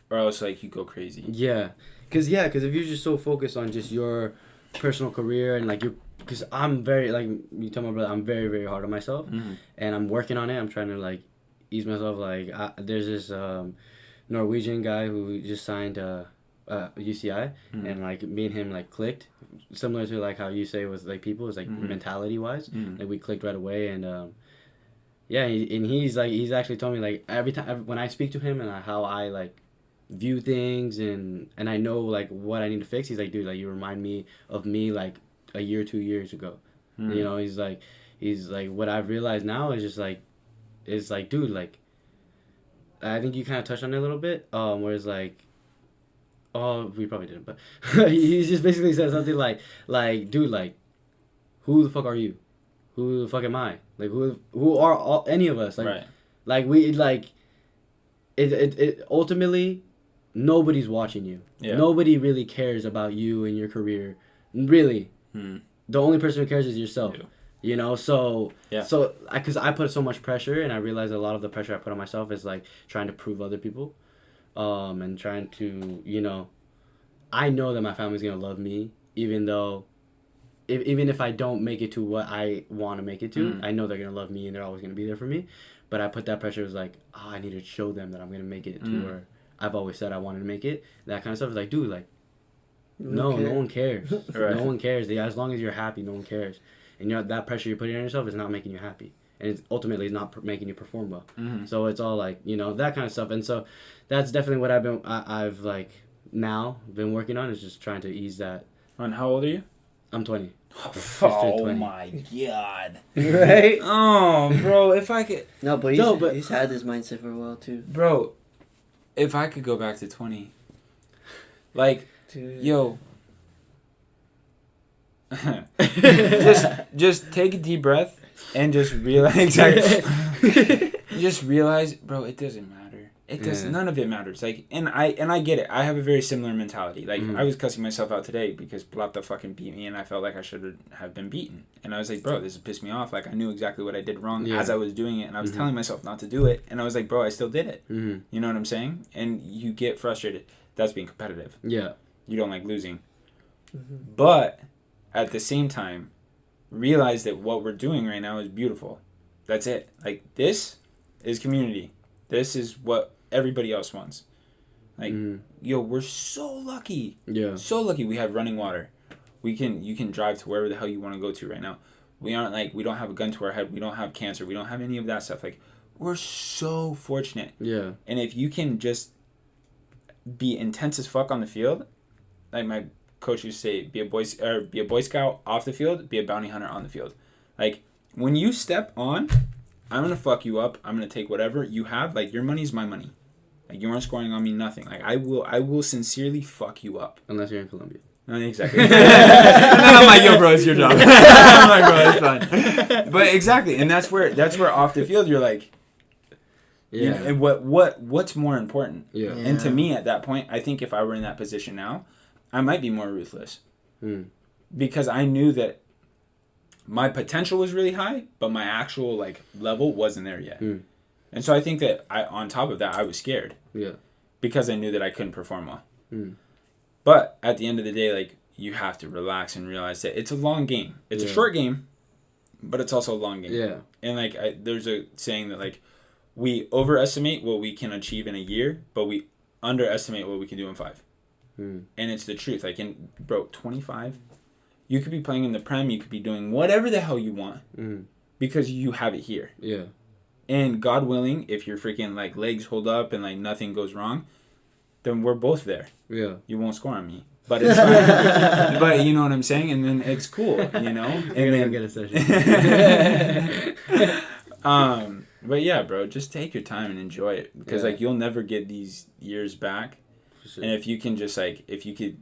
or else like you go crazy. Yeah. Cause if you're just so focused on just your personal career and like because I'm very, like you tell my brother, I'm very, very hard on myself, and I'm working on it. I'm trying to like ease myself. Like there's this Norwegian guy who just signed UCI, and like me and him like clicked, similar to like how you say with like people, it's like mentality wise, like we clicked right away, and he's actually told me like every time when I speak to him and how I like view things and I know like what I need to fix, he's like, dude, like you remind me of me like a year 2 years ago. You know, he's like what I've realized now is just like dude, like I think you kind of touched on it a little bit, where it's like, oh, we probably didn't, but he just basically said something like dude, like who the fuck are you, who the fuck am I, like who are any of us, like right. Like we like it ultimately nobody's watching you. Yeah. Nobody really cares about you and your career. Really. The only person who cares is yourself. Yeah. You know, so yeah. So because I put so much pressure, and I realize a lot of the pressure I put on myself is like trying to prove other people, and trying to, you know, I know that my family's gonna love me, even though, even if I don't make it to what I want to make it to, I know they're gonna love me and they're always gonna be there for me. But I put that pressure as like, oh, I need to show them that I'm gonna make it to where I've always said I wanted to make it. That kind of stuff is like, dude, like, no one cares. Right. No one cares. As long as you're happy, no one cares. And you know that pressure you're putting on yourself is not making you happy, and it's ultimately not making you perform well. So it's all like, you know, that kind of stuff. And so that's definitely what I've like now been working on, is just trying to ease that. And how old are you? I'm 20. Oh 20. my god! Right? Oh, bro, if I could. No, but he's had this mindset for a while too. Bro, if I could go back to 20, like, dude. Yo. just take a deep breath and just realize. Just realize, bro, it doesn't matter. It does. None of it matters. Like, and I get it. I have a very similar mentality. Like, I was cussing myself out today because Plata fucking beat me, and I felt like I should have been beaten. And I was like, bro, this has pissed me off. Like, I knew exactly what I did wrong as I was doing it, and I was telling myself not to do it. And I was like, bro, I still did it. You know what I'm saying? And you get frustrated. That's being competitive. Yeah. You don't like losing. But at the same time, realize that what we're doing right now is beautiful. That's it. Like, this is community. This is what everybody else wants. Like, yo, we're so lucky. Yeah. So lucky we have running water. You can drive to wherever the hell you want to go to right now. We aren't like, we don't have a gun to our head. We don't have cancer. We don't have any of that stuff. Like, we're so fortunate. Yeah. And if you can just be intense as fuck on the field, like my coach used to say, be a Boy Scout off the field, be a bounty hunter on the field. Like, when you step on, I'm gonna fuck you up. I'm gonna take whatever you have. Like, your money's my money. Like, you aren't scoring on me nothing. Like, I will sincerely fuck you up. Unless you're in Colombia. No, exactly. I'm like, yo, bro, it's your job. I'm like, bro, it's fine. But exactly, and that's where off the field you're like, yeah. You know, and what's more important? Yeah. And to me, at that point, I think if I were in that position now, I might be more ruthless. Because I knew that my potential was really high, but my actual like level wasn't there yet. And so I think that on top of that, I was scared. Yeah. Because I knew that I couldn't perform well. But at the end of the day, like, you have to relax and realize that it's a long game. It's a short game, but it's also a long game. Yeah. And like, there's a saying that like, we overestimate what we can achieve in a year, but we underestimate what we can do in 5. And it's the truth. Like, bro, 25, You could be playing in the Prem. You could be doing whatever the hell you want because you have it here. Yeah. And God willing, if your freaking like legs hold up and like nothing goes wrong, then we're both there. Yeah. You won't score on me, but it's fine. But you know what I'm saying, and then it's cool, you know. And then get a session. But yeah, bro, just take your time and enjoy it because like you'll never get these years back. Sure. And if you can just like if you could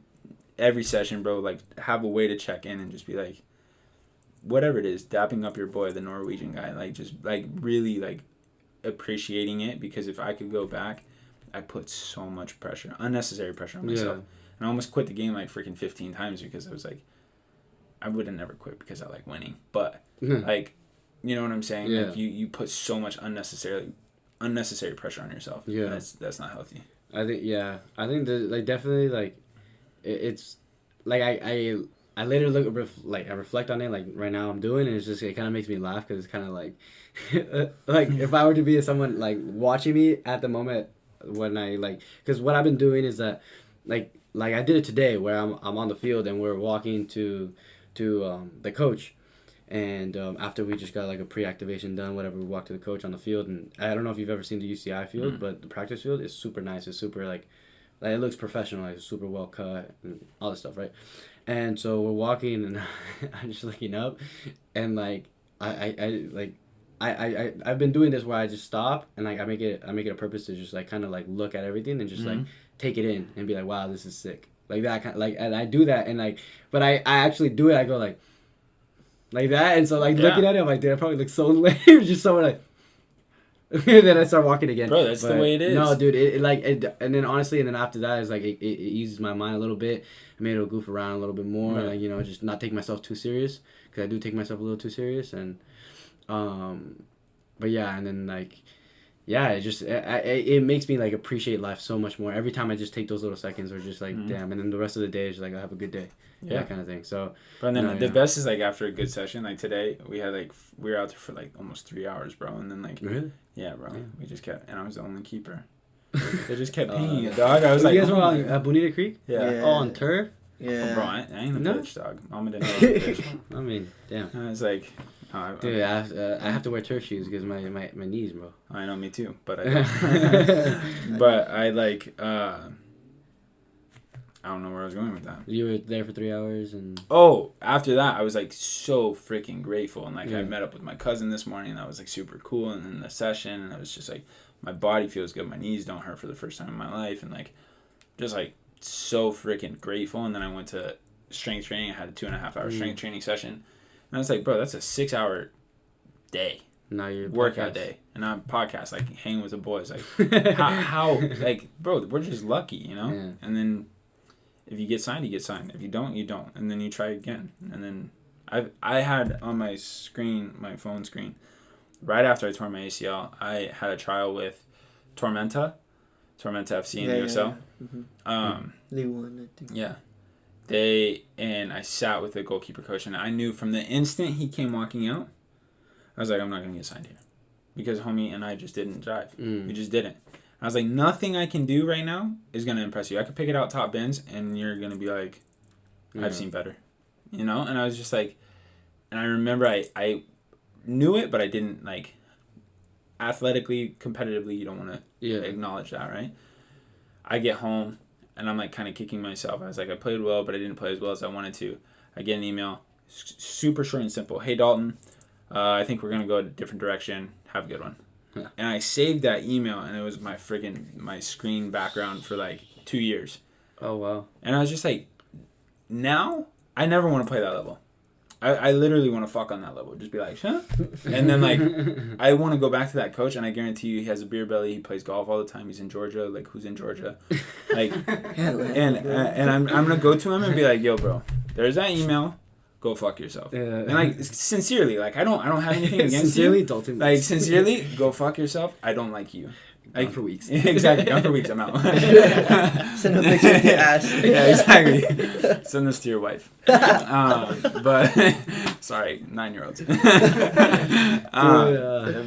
every session, bro, like have a way to check in and just be like, whatever it is, dapping up your boy, the Norwegian guy, like just like really like appreciating it because if I could go back, I put so much pressure, unnecessary pressure on myself. Yeah. And I almost quit the game like freaking 15 times because I was like, I would have never quit because I like winning. But like, you know what I'm saying? Yeah. Like you put so much unnecessary pressure on yourself. Yeah. That's not healthy. I think that like definitely like it's like I later I reflect on it like right now I'm doing and it kind of makes me laugh because it's kind of like like if I were to be someone like watching me at the moment when I like because what I've been doing is that like I did it today where I'm on the field and we're walking to the coach and after we just got like a pre-activation done whatever we walked to the coach on the field and I don't know if you've ever seen the UCI field but the practice field is super nice. It's super like it looks professional, like super well cut and all this stuff, right? And so we're walking and I'm just looking up and like I've been doing this where I just stop and like I make it a purpose to just like kind of like look at everything and just like take it in and be like, wow, this is sick, like that kind like and I do that and like but I actually do it. I go like that and so like looking at it I'm like, dude, I probably look so lame. Just so like and then I start walking again. Bro, that's the way it is. No, dude, and then honestly, and then after that, it's like it eases my mind a little bit. I made it goof around a little bit more, like you know, just not take myself too serious because I do take myself a little too serious, and but yeah, and then like yeah, it makes me like appreciate life so much more every time I just take those little seconds or just like damn, and then the rest of the day is just like I have a good day. Yeah, that kind of thing. So, but then the best is like after a good session, like today we had like we were out there for like almost 3 hours, bro, and then like really, yeah, bro, we just kept, and I was the only keeper. They just kept pinging it, dog. I was like, you guys were on Bonita Creek? Yeah. Oh, on turf? Yeah. Oh, bro, I ain't a bitch, dog. Mama didn't know I was a bitch. I mean, damn. I was like, dude, I have to wear turf shoes because my knees, bro. I know, me too, but I don't. But I like, I don't know where I was going with that. You were there for 3 hours and... Oh, after that, I was, like, so freaking grateful. And, like, I met up with my cousin this morning, and that was, like, super cool. And then the session, and I was just, like, my body feels good. My knees don't hurt for the first time in my life. And, like, just, like, so freaking grateful. And then I went to strength training. I had a 2.5-hour strength training session. And I was like, bro, that's a 6-hour day. Now you're workout day. And I'm podcast, like, hanging with the boys. Like, how, like, bro, we're just lucky, you know? Yeah. And then... if you get signed, you get signed. If you don't, you don't. And then you try again. And then I had on my screen, my phone screen, right after I tore my ACL, I had a trial with Tormenta FC in USL. Yeah. League One, I think. Yeah. And I sat with the goalkeeper coach, and I knew from the instant he came walking out, I was like, I'm not going to get signed here. Because homie and I just didn't drive. We just didn't. I was like, nothing I can do right now is going to impress you. I could pick it out top bins, and you're going to be like, I've seen better. You know? And I was just like, and I remember I knew it, but I didn't, like, athletically, competitively, you don't want to acknowledge that, right? I get home, and I'm, like, kind of kicking myself. I was like, I played well, but I didn't play as well as I wanted to. I get an email, super short and simple. Hey, Dalton, I think we're going to go a different direction. Have a good one. And I saved that email, and it was my screen background for like 2 years. Oh, wow. And I was just like, now I never want to play that level. I literally want to fuck on that level. Just be like, huh? And then like, I want to go back to that coach, and I guarantee you he has a beer belly. He plays golf all the time. He's in Georgia. Like, who's in Georgia? Like, and I'm gonna go to him and be like, yo, bro, there's that email. Go fuck yourself. And like sincerely, like I don't have anything against sincerely, you. Dalton. Like sincerely, go fuck yourself. I don't like you. Like for weeks. Exactly. Gone for weeks. I'm out. Send a picture of your ass. Yeah, exactly. Send this to your wife. But sorry, 9-year-olds.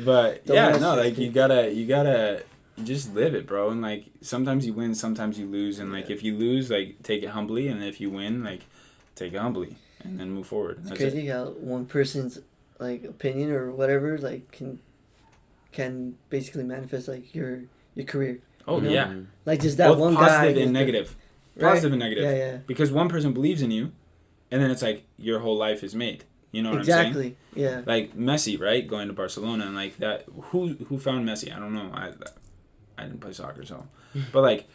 But yeah, no, like you gotta just live it, bro. And like sometimes you win, sometimes you lose, and like if you lose, like take it humbly, and if you win, like take it humbly. and then move forward. It's crazy how one person's like opinion or whatever like can basically manifest like your career. Oh, you know? yeah. Like just that both one positive guy. and negative. Right? Positive and negative. Yeah, yeah. Because one person believes in you, and then it's like your whole life is made. You know what I'm saying? Exactly. Yeah. Like Messi, right? Going to Barcelona and like that. Who found Messi? I don't know. I didn't play soccer, so. But like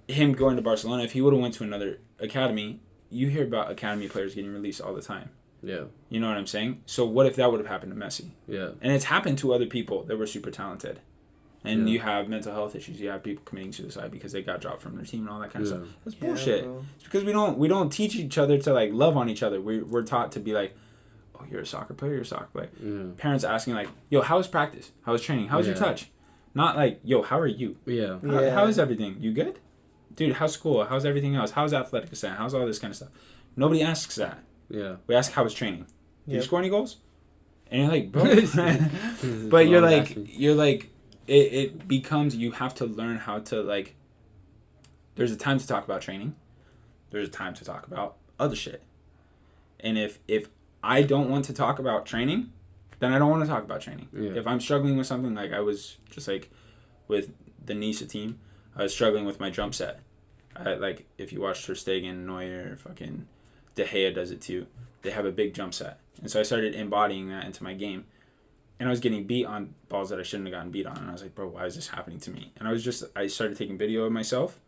him going to Barcelona, if he would have went to another academy, you hear about academy players getting released all the time. Yeah. You know what I'm saying? So what if that would have happened to Messi? Yeah. And it's happened to other people that were super talented. And you have mental health issues. You have people committing suicide because they got dropped from their team and all that kind of stuff. That's bullshit. Bro. It's because we don't teach each other to like love on each other. We're taught to be like, oh, you're a soccer player. You're a soccer player. Yeah. Parents asking like, yo, how was practice? How was training? How was your touch? Not like, yo, how are you? Yeah. How is everything? You good? Dude, how's school? How's everything else? How's athletic Ascent? How's all this kind of stuff? Nobody asks that. Yeah. We ask how was training. Did you score any goals? And you're like, bro. But you're like, it becomes, you have to learn how to like, there's a time to talk about training. There's a time to talk about other shit. And if I don't want to talk about training, then I don't want to talk about training. Yeah. If I'm struggling with something, like I was just like with the NISA team, I was struggling with my jump set. Like if you watch Ter Stegen, Neuer, fucking De Gea does it too. They have a big jump set. And so I started embodying that into my game. And I was getting beat on balls that I shouldn't have gotten beat on. And I was like, bro, why is this happening to me? And I started taking video of myself.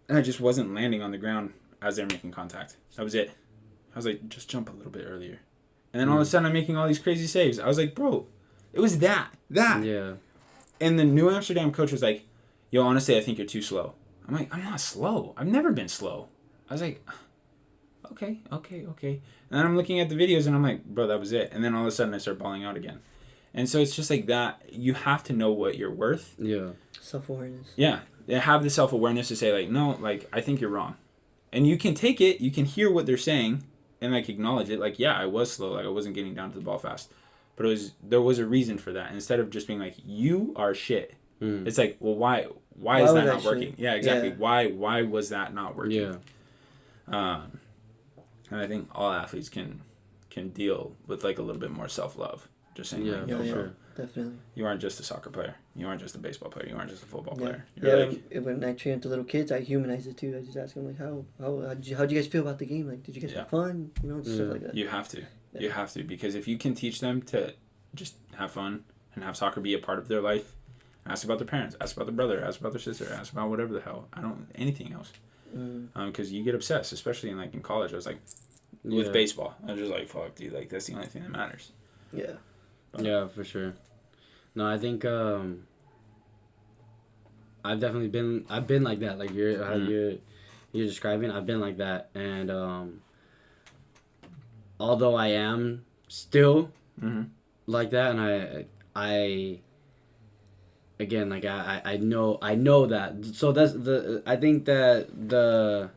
And I just wasn't landing on the ground as they're making contact. That was it. I was like, just jump a little bit earlier. And then all of a sudden I'm making all these crazy saves. I was like, bro, it was that. Yeah. And the New Amsterdam coach was like, yo, honestly, I think you're too slow. I'm like, I'm not slow. I've never been slow. I was like, okay. And then I'm looking at the videos and I'm like, bro, that was it. And then all of a sudden I start balling out again. And so it's just like that. You have to know what you're worth. Yeah. Self-awareness. Yeah. Have the self-awareness to say like, no, like, I think you're wrong. And you can take it. You can hear what they're saying and like acknowledge it. Like, yeah, I was slow. Like I wasn't getting down to the ball fast. But there was a reason for that. Instead of just being like, you are shit. It's like, well, why is that not working? Yeah, exactly. Yeah. Why was that not working? Yeah. And I think all athletes can deal with like a little bit more self-love. Just saying, like, for sure. Definitely. You aren't just a soccer player. You aren't just a baseball player. You aren't just a football player. When I train to little kids, I humanize it too. I just ask them like, how'd you guys feel about the game? Like, did you guys have fun? You know, stuff like that. You have to. Yeah. You have to, because if you can teach them to just have fun and have soccer be a part of their life, ask about their parents, ask about their brother, ask about their sister, ask about whatever the hell. Anything else. Because you get obsessed, especially in college. I was like, with baseball, I was just like, fuck, dude, like that's the only thing that matters. Yeah. Yeah, for sure. No, I think I've definitely been like that. Like you're describing, I've been like that, and although I am still like that, and I again, like I know that. So that's I think that the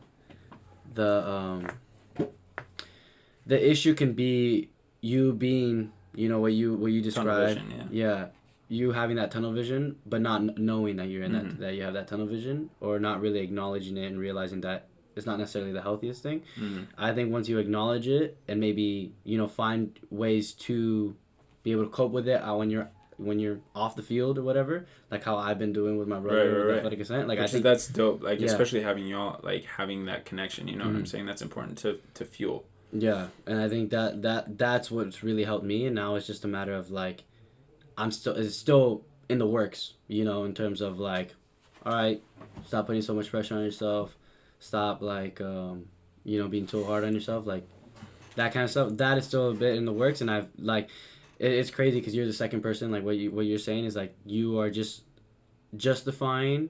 issue can be you being, you know, what you described. Tunnel vision, yeah. You having that tunnel vision, but not knowing that you're in that you have that tunnel vision, or not really acknowledging it and realizing that it's not necessarily the healthiest thing. I think once you acknowledge it and maybe, you know, find ways to be able to cope with it when you're off the field or whatever, like how I've been doing with my brother with Athletic Ascent. Like, I think that's dope. Like, especially having y'all, like, having that connection, you know what I'm saying? That's important to fuel. Yeah, and I think that's what's really helped me, and now it's just a matter of, like, it's still in the works, you know, in terms of, like, all right, stop putting so much pressure on yourself, stop, like, you know, being so hard on yourself, like, that kind of stuff. That is still a bit in the works, and I've, like, it's crazy because you're the second person, like, what you're saying is, like, you are just justifying,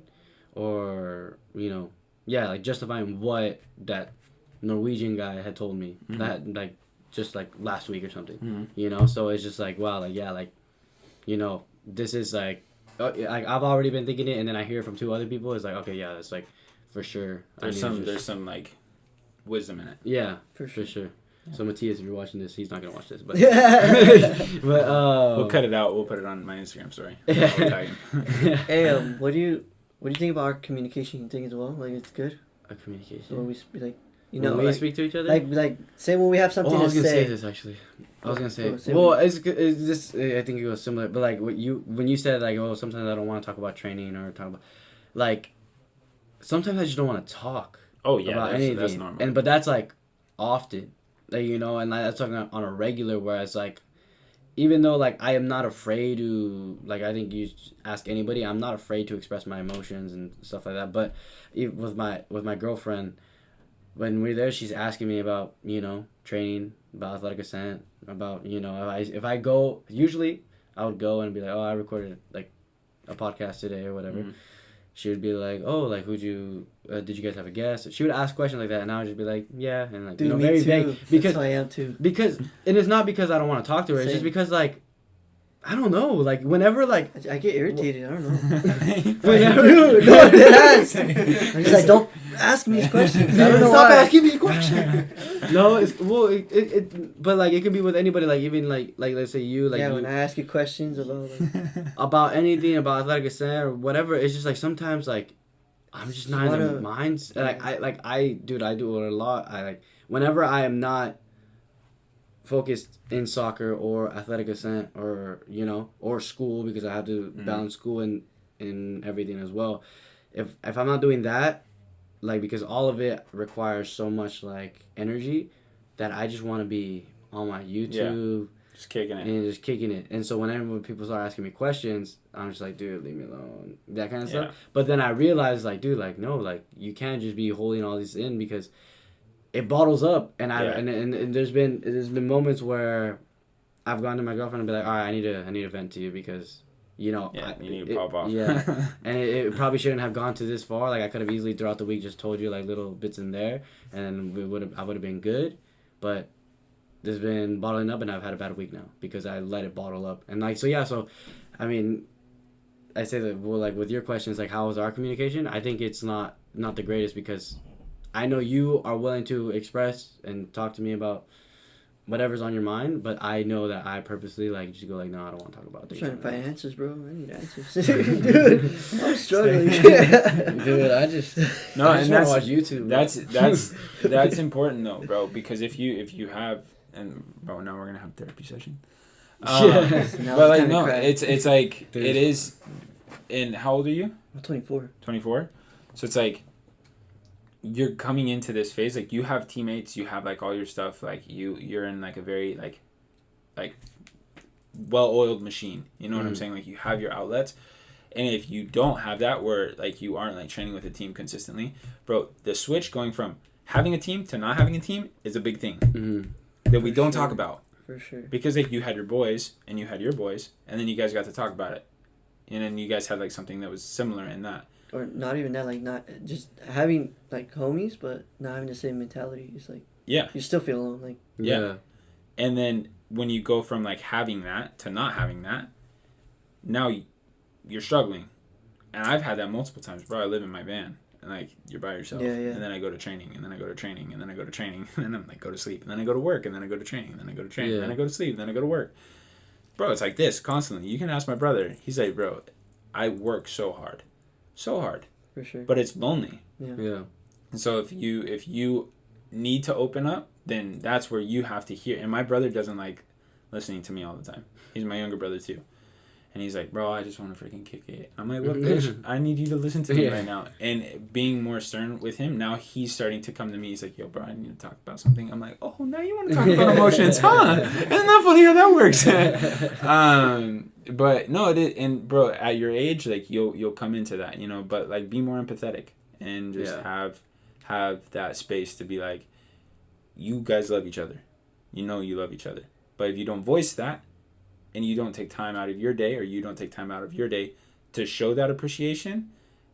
or, you know, like, justifying what that Norwegian guy had told me, that, like, just, like, last week or something, you know? So it's just, like, wow, like, yeah, like, you know, this is, like, I've already been thinking it, and then I hear from two other people, it's like, okay, yeah, that's, like, for sure. There's some, like, wisdom in it. Yeah, for sure. Yeah. So Matthias, if you're watching this, he's not gonna watch this, but we'll cut it out. We'll put it on my Instagram story. Hey, what do you think about our communication thing as well? Like, it's good. Our communication. So we like, You know, when we like, speak to each other. Like say when we have something I was to gonna say. say this actually. I was gonna say. Say Well, it's just I think it was similar, but like when you said like, oh, sometimes I don't want to talk about training or talk about, like, sometimes I just don't want to talk. Oh yeah, about anything. That's normal. But that's like often, like, you know, and like, that's talking on a regular. Whereas like, even though like I am not afraid to, like, I think you ask anybody, I'm not afraid to express my emotions and stuff like that. But with my girlfriend, when we're there, she's asking me about, you know, training, about athletic ascent, about, you know, if I go, usually I would go and be like, oh, I recorded like a podcast today or whatever. Mm-hmm. She would be like, oh, like, did you guys have a guest? She would ask questions like that, and I would just be like, yeah, and like, dude, you know, me very too. vague. Because that's how I am too. Because, and it's not because I don't want to talk to her. It's just because, like, I don't know, like, whenever, like, I get irritated. I don't know. Whenever, dude, no, I'm just like, don't ask me these questions. I don't know Stop why. asking me questions. No, it's well, but like it could be with anybody, like even like let's say you, like, yeah, when I ask you questions about like, about anything, about athletic ascent or whatever, it's just like sometimes like I'm just not in the minds. Like I do it a lot. I like whenever I am not focused in soccer or athletic ascent or, you know, or school, because I have to balance school and everything as well. If I'm not doing that, like, because all of it requires so much like energy that I just want to be on my YouTube, just kicking it. And so whenever people start asking me questions, I'm just like, dude, leave me alone, that kind of stuff. But then I realized, like, dude, like, no, like, you can't just be holding all these in, because it bottles up. And and there's been moments where I've gone to my girlfriend and be like, all right, I need to vent to you, because, you know, you need to pop off. Yeah, and it probably shouldn't have gone to this far. Like, I could have easily throughout the week just told you like little bits in there, and I would have been good. But there's been bottling up, and I've had a bad week now because I let it bottle up. And like, so I mean, I say that, well, like, with your questions, like, how is our communication? I think it's not the greatest, because I know you are willing to express and talk to me about whatever's on your mind, but I know that I purposely, like, just go like, no, I don't want to talk about things. I'm trying to find answers, bro. I need answers. Dude, I'm struggling. Dude, I just want to watch YouTube. That's important though, bro, because if you have, and bro, now we're gonna have a therapy session. But like, no, it's like, it is. And how old are you? I'm 24. 24. So it's like, you're coming into this phase, like, you have teammates, you have like all your stuff, like you're in like a very like well-oiled machine, you know what I'm saying? Like, you have your outlets, and if you don't have that, where like you aren't like training with a team consistently, bro, the switch going from having a team to not having a team is a big thing that we don't talk about. For sure. Because like, you had your boys and you had your boys, and then you guys got to talk about it, and then you guys had like something that was similar in that. Or not even that, like, not just having like homies, but not having the same mentality. It's like, you still feel alone, like. Yeah. And then when you go from like having that to not having that, now you're struggling. And I've had that multiple times, bro. I live in my van, and like, you're by yourself. Yeah. And then I go to training, and then I go to training, and then I go to training, and then I'm like, go to sleep, and then I go to work, and then I go to training, and then I go to training, and then I go to sleep, and then I go to work. Bro, it's like this constantly. You can ask my brother. He's like, bro, I work so hard. For sure. But it's lonely. Yeah. And so if you need to open up, then that's where you have to hear. And my brother doesn't like listening to me all the time. He's my younger brother too. And he's like, bro, I just want to freaking kick it. I'm like, look, bitch, I need you to listen to me right now. And being more stern with him, now he's starting to come to me. He's like, yo, bro, I need to talk about something. I'm like, oh, now you want to talk about emotions, huh? Isn't that funny how that works? But no, it is, and bro, at your age, like, you'll come into that, you know. But like, be more empathetic and just have that space to be like, you guys love each other, you know, you love each other. But if you don't voice that, and you don't take time out of your day, or you don't take time out of your day to show that appreciation,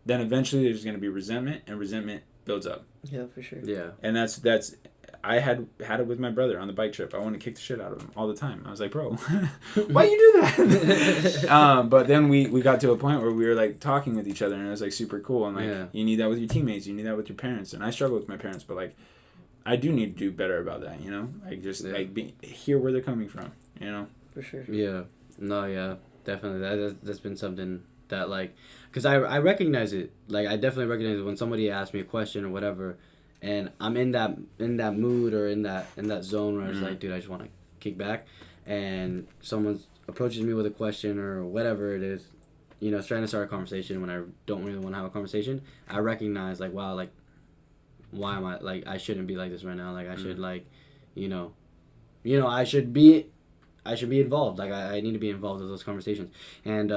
then eventually there's going to be resentment, and resentment builds up. Yeah, for sure. Yeah. And that's I had it with my brother on the bike trip. I wanted to kick the shit out of him all the time. I was like, bro, why you do that? But then we got to a point where we were like talking with each other, and it was like super cool. And like, you need that with your teammates, you need that with your parents. And I struggle with my parents, but like, I do need to do better about that, you know? Like, just like hear where they're coming from, you know? For sure. Yeah. No, yeah. Definitely. That's been something that, like, because I recognize it. Like, I definitely recognize it when somebody asks me a question or whatever, and I'm in that mood or in that zone where it's like, dude, I just want to kick back, and someone approaches me with a question or whatever it is, you know, trying to start a conversation when I don't really want to have a conversation, I recognize like, wow, like, why am I like, I shouldn't be like this right now. Like I should like, you know, I should be involved. Like I need to be involved with those conversations. And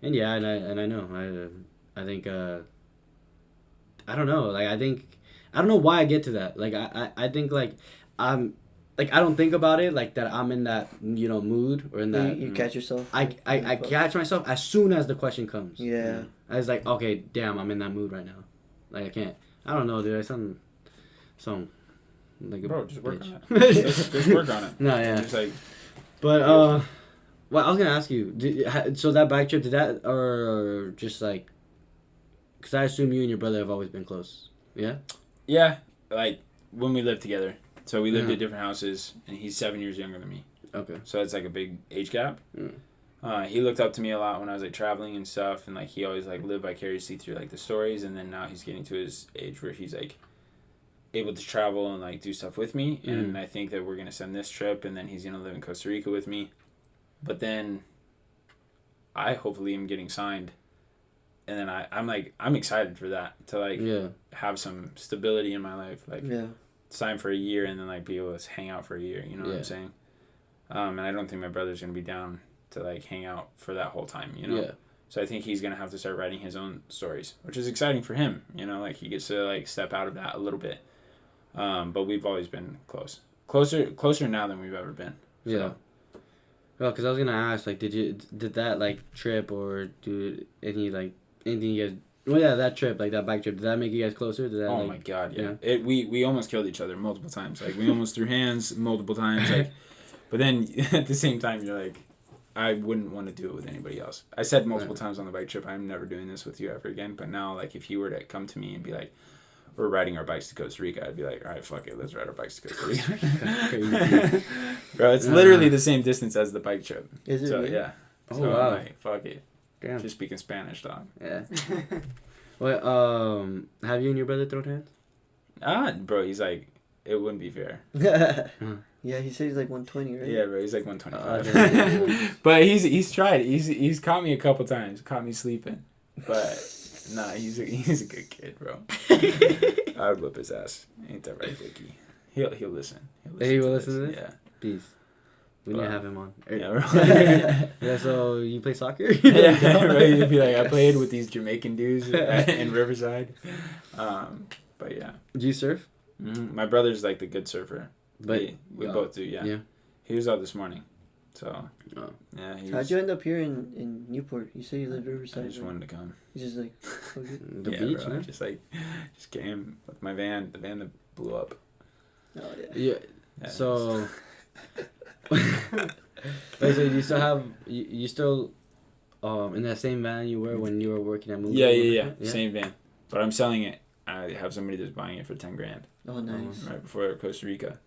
yeah, and I know I think I don't know. Like I don't know why I get to that. Like I think like I'm. Like, I don't think about it, like, that I'm in that, you know, mood or in that... You catch yourself? I catch myself as soon as the question comes. Yeah. I was like, okay, damn, I'm in that mood right now. Like, I can't... I don't know, dude. I sound like a Bro, just work bitch. on it. just work on it. No, yeah. Just like... But, well, I was going to ask you, so that bike trip, did that, or just, like... Because I assume you and your brother have always been close. Yeah? Yeah, like, when we lived together. So we lived at different houses, and he's 7 years younger than me. Okay. So it's like a big age gap. Mm. He looked up to me a lot when I was like traveling and stuff, and like he always like lived vicariously through like the stories. And then now he's getting to his age where he's like able to travel and like do stuff with me. And I think that we're gonna send this trip, and then he's gonna live in Costa Rica with me. But then I hopefully am getting signed, and then I'm excited for that to like have some stability in my life, like. Yeah. Sign for a year and then like be able to hang out for a year, you know what I'm saying? And I don't think my brother's gonna be down to like hang out for that whole time, you know? Yeah. So I think he's gonna have to start writing his own stories, which is exciting for him, you know, like he gets to like step out of that a little bit. But we've always been closer now than we've ever been. So. Yeah. Well, because I was gonna ask, like, did that like trip or do anything you guys? Well, yeah, that trip, like that bike trip, did that make you guys closer? Did that? Oh my God, yeah. We almost killed each other multiple times. Like we almost threw hands multiple times. Like, but then at the same time, you're like, I wouldn't want to do it with anybody else. I said multiple times on the bike trip, I'm never doing this with you ever again. But now, like, if he were to come to me and be like, we're riding our bikes to Costa Rica, I'd be like, all right, fuck it, let's ride our bikes to Costa Rica. Bro, it's literally the same distance as the bike trip. Is it? So really? yeah. Oh So wow. I'm like, fuck it. Damn. Just speaking Spanish, dog. Yeah. Well, have you and your brother thrown hands? Bro, he's like, it wouldn't be fair. Yeah, he said he's like 120, right? Yeah, bro, he's like 125. But he's tried. He's caught me a couple times. Caught me sleeping. But nah, he's a good kid, bro. I would whip his ass. Ain't that right, Dickie? He'll listen. He will listen to this? Yeah. Peace. We need to have him on. Yeah, bro. Yeah, so you play soccer? Yeah, right. You'd be like, I played with these Jamaican dudes in Riverside. But yeah. Do you surf? Mm-hmm. My brother's like the good surfer. But we both do, yeah. He was out this morning. So, yeah. How'd you end up here in Newport? You said you lived Riverside. I just wanted to come. You just like, the beach, bro. man. Just came with my van, the van that blew up. oh, yeah. Yeah. So... Wait, so you still have you still in that same van you were when you were working at Movie? Yeah. Same van, but I'm selling it. I have somebody that's buying it for $10,000. Oh, nice. Right before Costa Rica.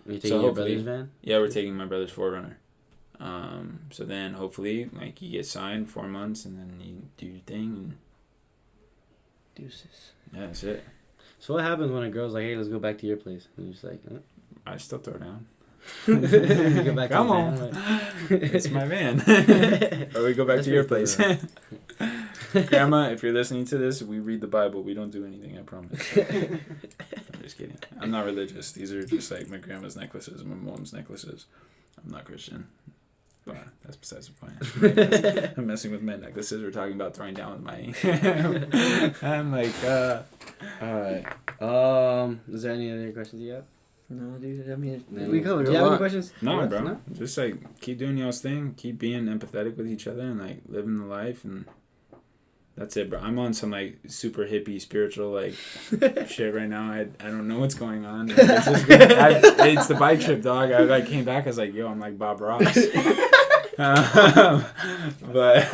Are you taking your brother's van? Yeah, we're taking my brother's 4Runner. So then hopefully like you get signed 4 months and then you do your thing and Deuces. yeah, that's it. So what happens when a girl's like, "Hey, let's go back to your place"? And you're just like, I still throw down. Go back Come to on. the van, It's my van. Or we go back to your place. Grandma, if you're listening to this, we read the Bible. We don't do anything, I promise. I'm just kidding. I'm not religious. These are just like my grandma's necklaces, my mom's necklaces. I'm not Christian. But that's besides the point. I'm messing with my necklaces. We're talking about throwing down with my... I'm like, Alright. Is there any other questions you have? No, dude. I mean, No. we covered Do a you have any lot. questions? no, What? bro. No? Just like keep doing y'all's thing. Keep being empathetic with each other and like living the life and that's it, bro. I'm on some like super hippie spiritual like shit right now. I don't know what's going on. It's, just, it's the bike trip, dog. I like came back. I was like, yo, I'm like Bob Ross. But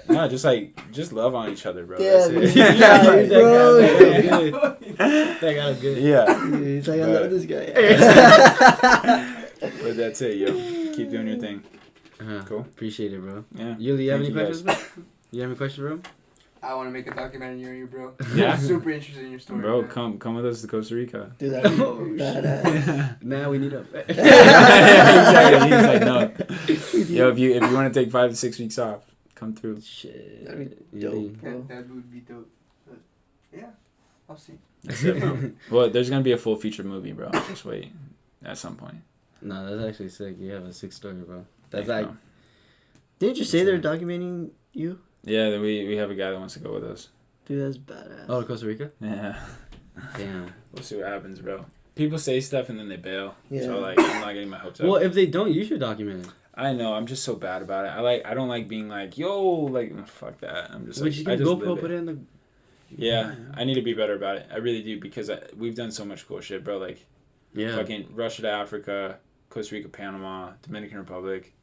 no, just love on each other, bro. Yeah, That's it. yeah, bro. That guy was good. Yeah. He's like, I love this guy. But that's it, yo. Keep doing your thing. Cool. Appreciate it, bro. Yeah. Yuli, you have Thank any you questions, bro? You have any questions, bro? I want to make a documentary on you, bro. Yeah? I'm super interested in your story. Bro, man. come with us to Costa Rica. Dude, that'd be badass. Nah, we need a. Exactly. He's like, no. Yo, if you want to take 5 to 6 weeks off, come through. Shit. That'd be dope, bro. That would be dope. But, yeah, I'll see. That's it, bro. Well, there's gonna be a full feature movie, bro. Just wait. At some point. No, that's actually sick. You have a sick story, bro. That's Thanks, like. bro. Didn't you say they're documenting you? Yeah, we have a guy that wants to go with us. Dude, that's badass. Oh, Costa Rica? Yeah. Damn. We'll see what happens, bro. People say stuff and then they bail. Yeah. So like, I'm not getting my hopes up. Well, if they don't, you should document it. I know. I'm just so bad about it. I don't like being like, yo, like, fuck that. I'm just Would like, you I can just GoPro live put it. it in the. Yeah, I need to be better about it. I really do because we've done so much cool shit, bro. Like, Yeah. fucking Russia to Africa, Costa Rica, Panama, Dominican Republic,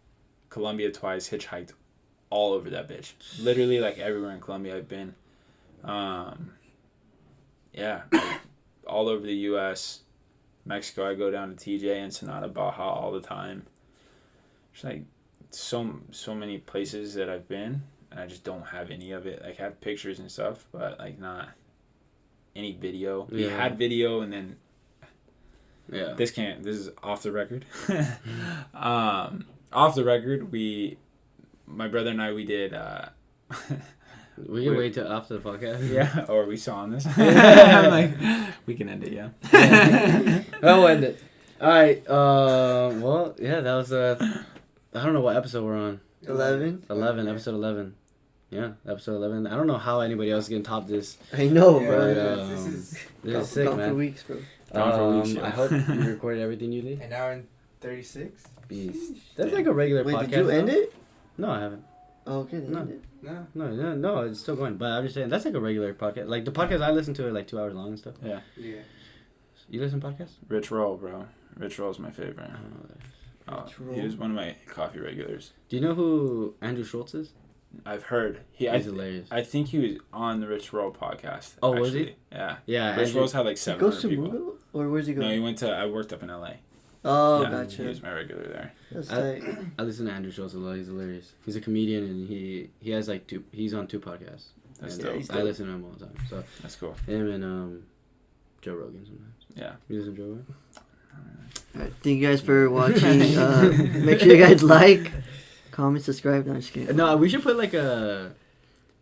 Colombia twice, hitchhiked all over that bitch. Literally, like, everywhere in Colombia I've been. Yeah, like, all over the U.S., Mexico. I go down to TJ, Ensenada, Baja all the time. Just like so many places that I've been, and I just don't have any of it. Like, I have pictures and stuff, but like not any video. We Yeah. had video, and then Yeah. this is off the record. Off the record, my brother and I, we did. We can wait till after the podcast. Yeah, or we saw on this. I'm like, we can end it, yeah. I'll end it. All right. Well, yeah, that was I don't know what episode we're on. 11? 11. Episode 11. Yeah, episode 11. I don't know how anybody else can top this. I know, Yeah, bro. But, this is this is sick, Gone for man. weeks, bro. Gone for weeks, yeah. I hope you recorded everything you did. an hour and 36. Beast. That's like a regular Wait, podcast. did you end though. it? No, I haven't. Oh, okay, then No. end it. No. No, it's still going. But I'm just saying, that's like a regular podcast. Like, the podcast I listen to are like 2 hours long and stuff. Yeah. Yeah. You listen to podcasts? Rich Roll, bro. Rich Roll's my favorite. I don't know that. Rich He Roll. was one of my coffee regulars. Do you know who Andrew Schultz is? I've heard. He's hilarious. I think he was on the Rich Roll podcast. Oh, was he? actually. Yeah. Yeah. Rich Andrew- Roll's had like He goes 700 to people. Google? Or where's he No, going? I worked up in LA. Oh, Yeah, He gotcha. was my regular there. That's I- tight. I listen to Andrew Schultz a lot. He's hilarious. He's a comedian and he has like he's on 2 podcasts. That's And dope. he's I dope. listen to him all the time. So That's cool. him and Joe Rogan sometimes. Yeah. You listen to Joe Rogan? Alright, thank you guys for watching. Make sure you guys like, comment, subscribe. No, I'm just kidding. No, we should put like a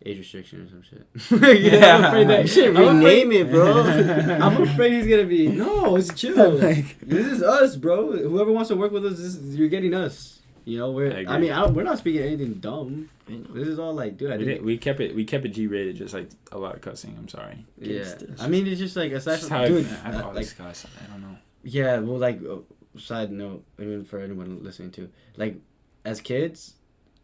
age restriction or some shit. Yeah, I'm afraid that You should I'm rename it, bro. I'm afraid he's gonna be. No, it's chill. Like- This is us, bro. Whoever wants to work with us, you're getting us. You know, I agree. we're not speaking anything dumb. This is all like, dude, We kept it G-rated, just like a lot of cussing. I'm sorry. Yeah, Gangsters. I mean, it's just like aside Just from how dude, I've always like cussed. I don't know. yeah, well, like side note, even for anyone listening to, like as kids,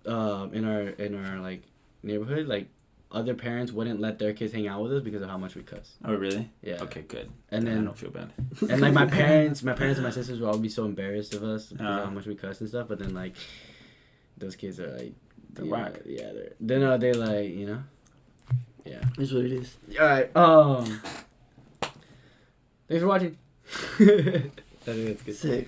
in our like neighborhood, like other parents wouldn't let their kids hang out with us because of how much we cuss. Oh, really? Yeah. Okay, good. And I then don't feel bad. and like my parents and my sisters would all be so embarrassed of us because of how Uh. much we cuss and stuff. But then like those kids are like They're yeah, whack. Yeah, they like yeah. That's what it is. All right. Thanks for watching. I think that's good. Sick.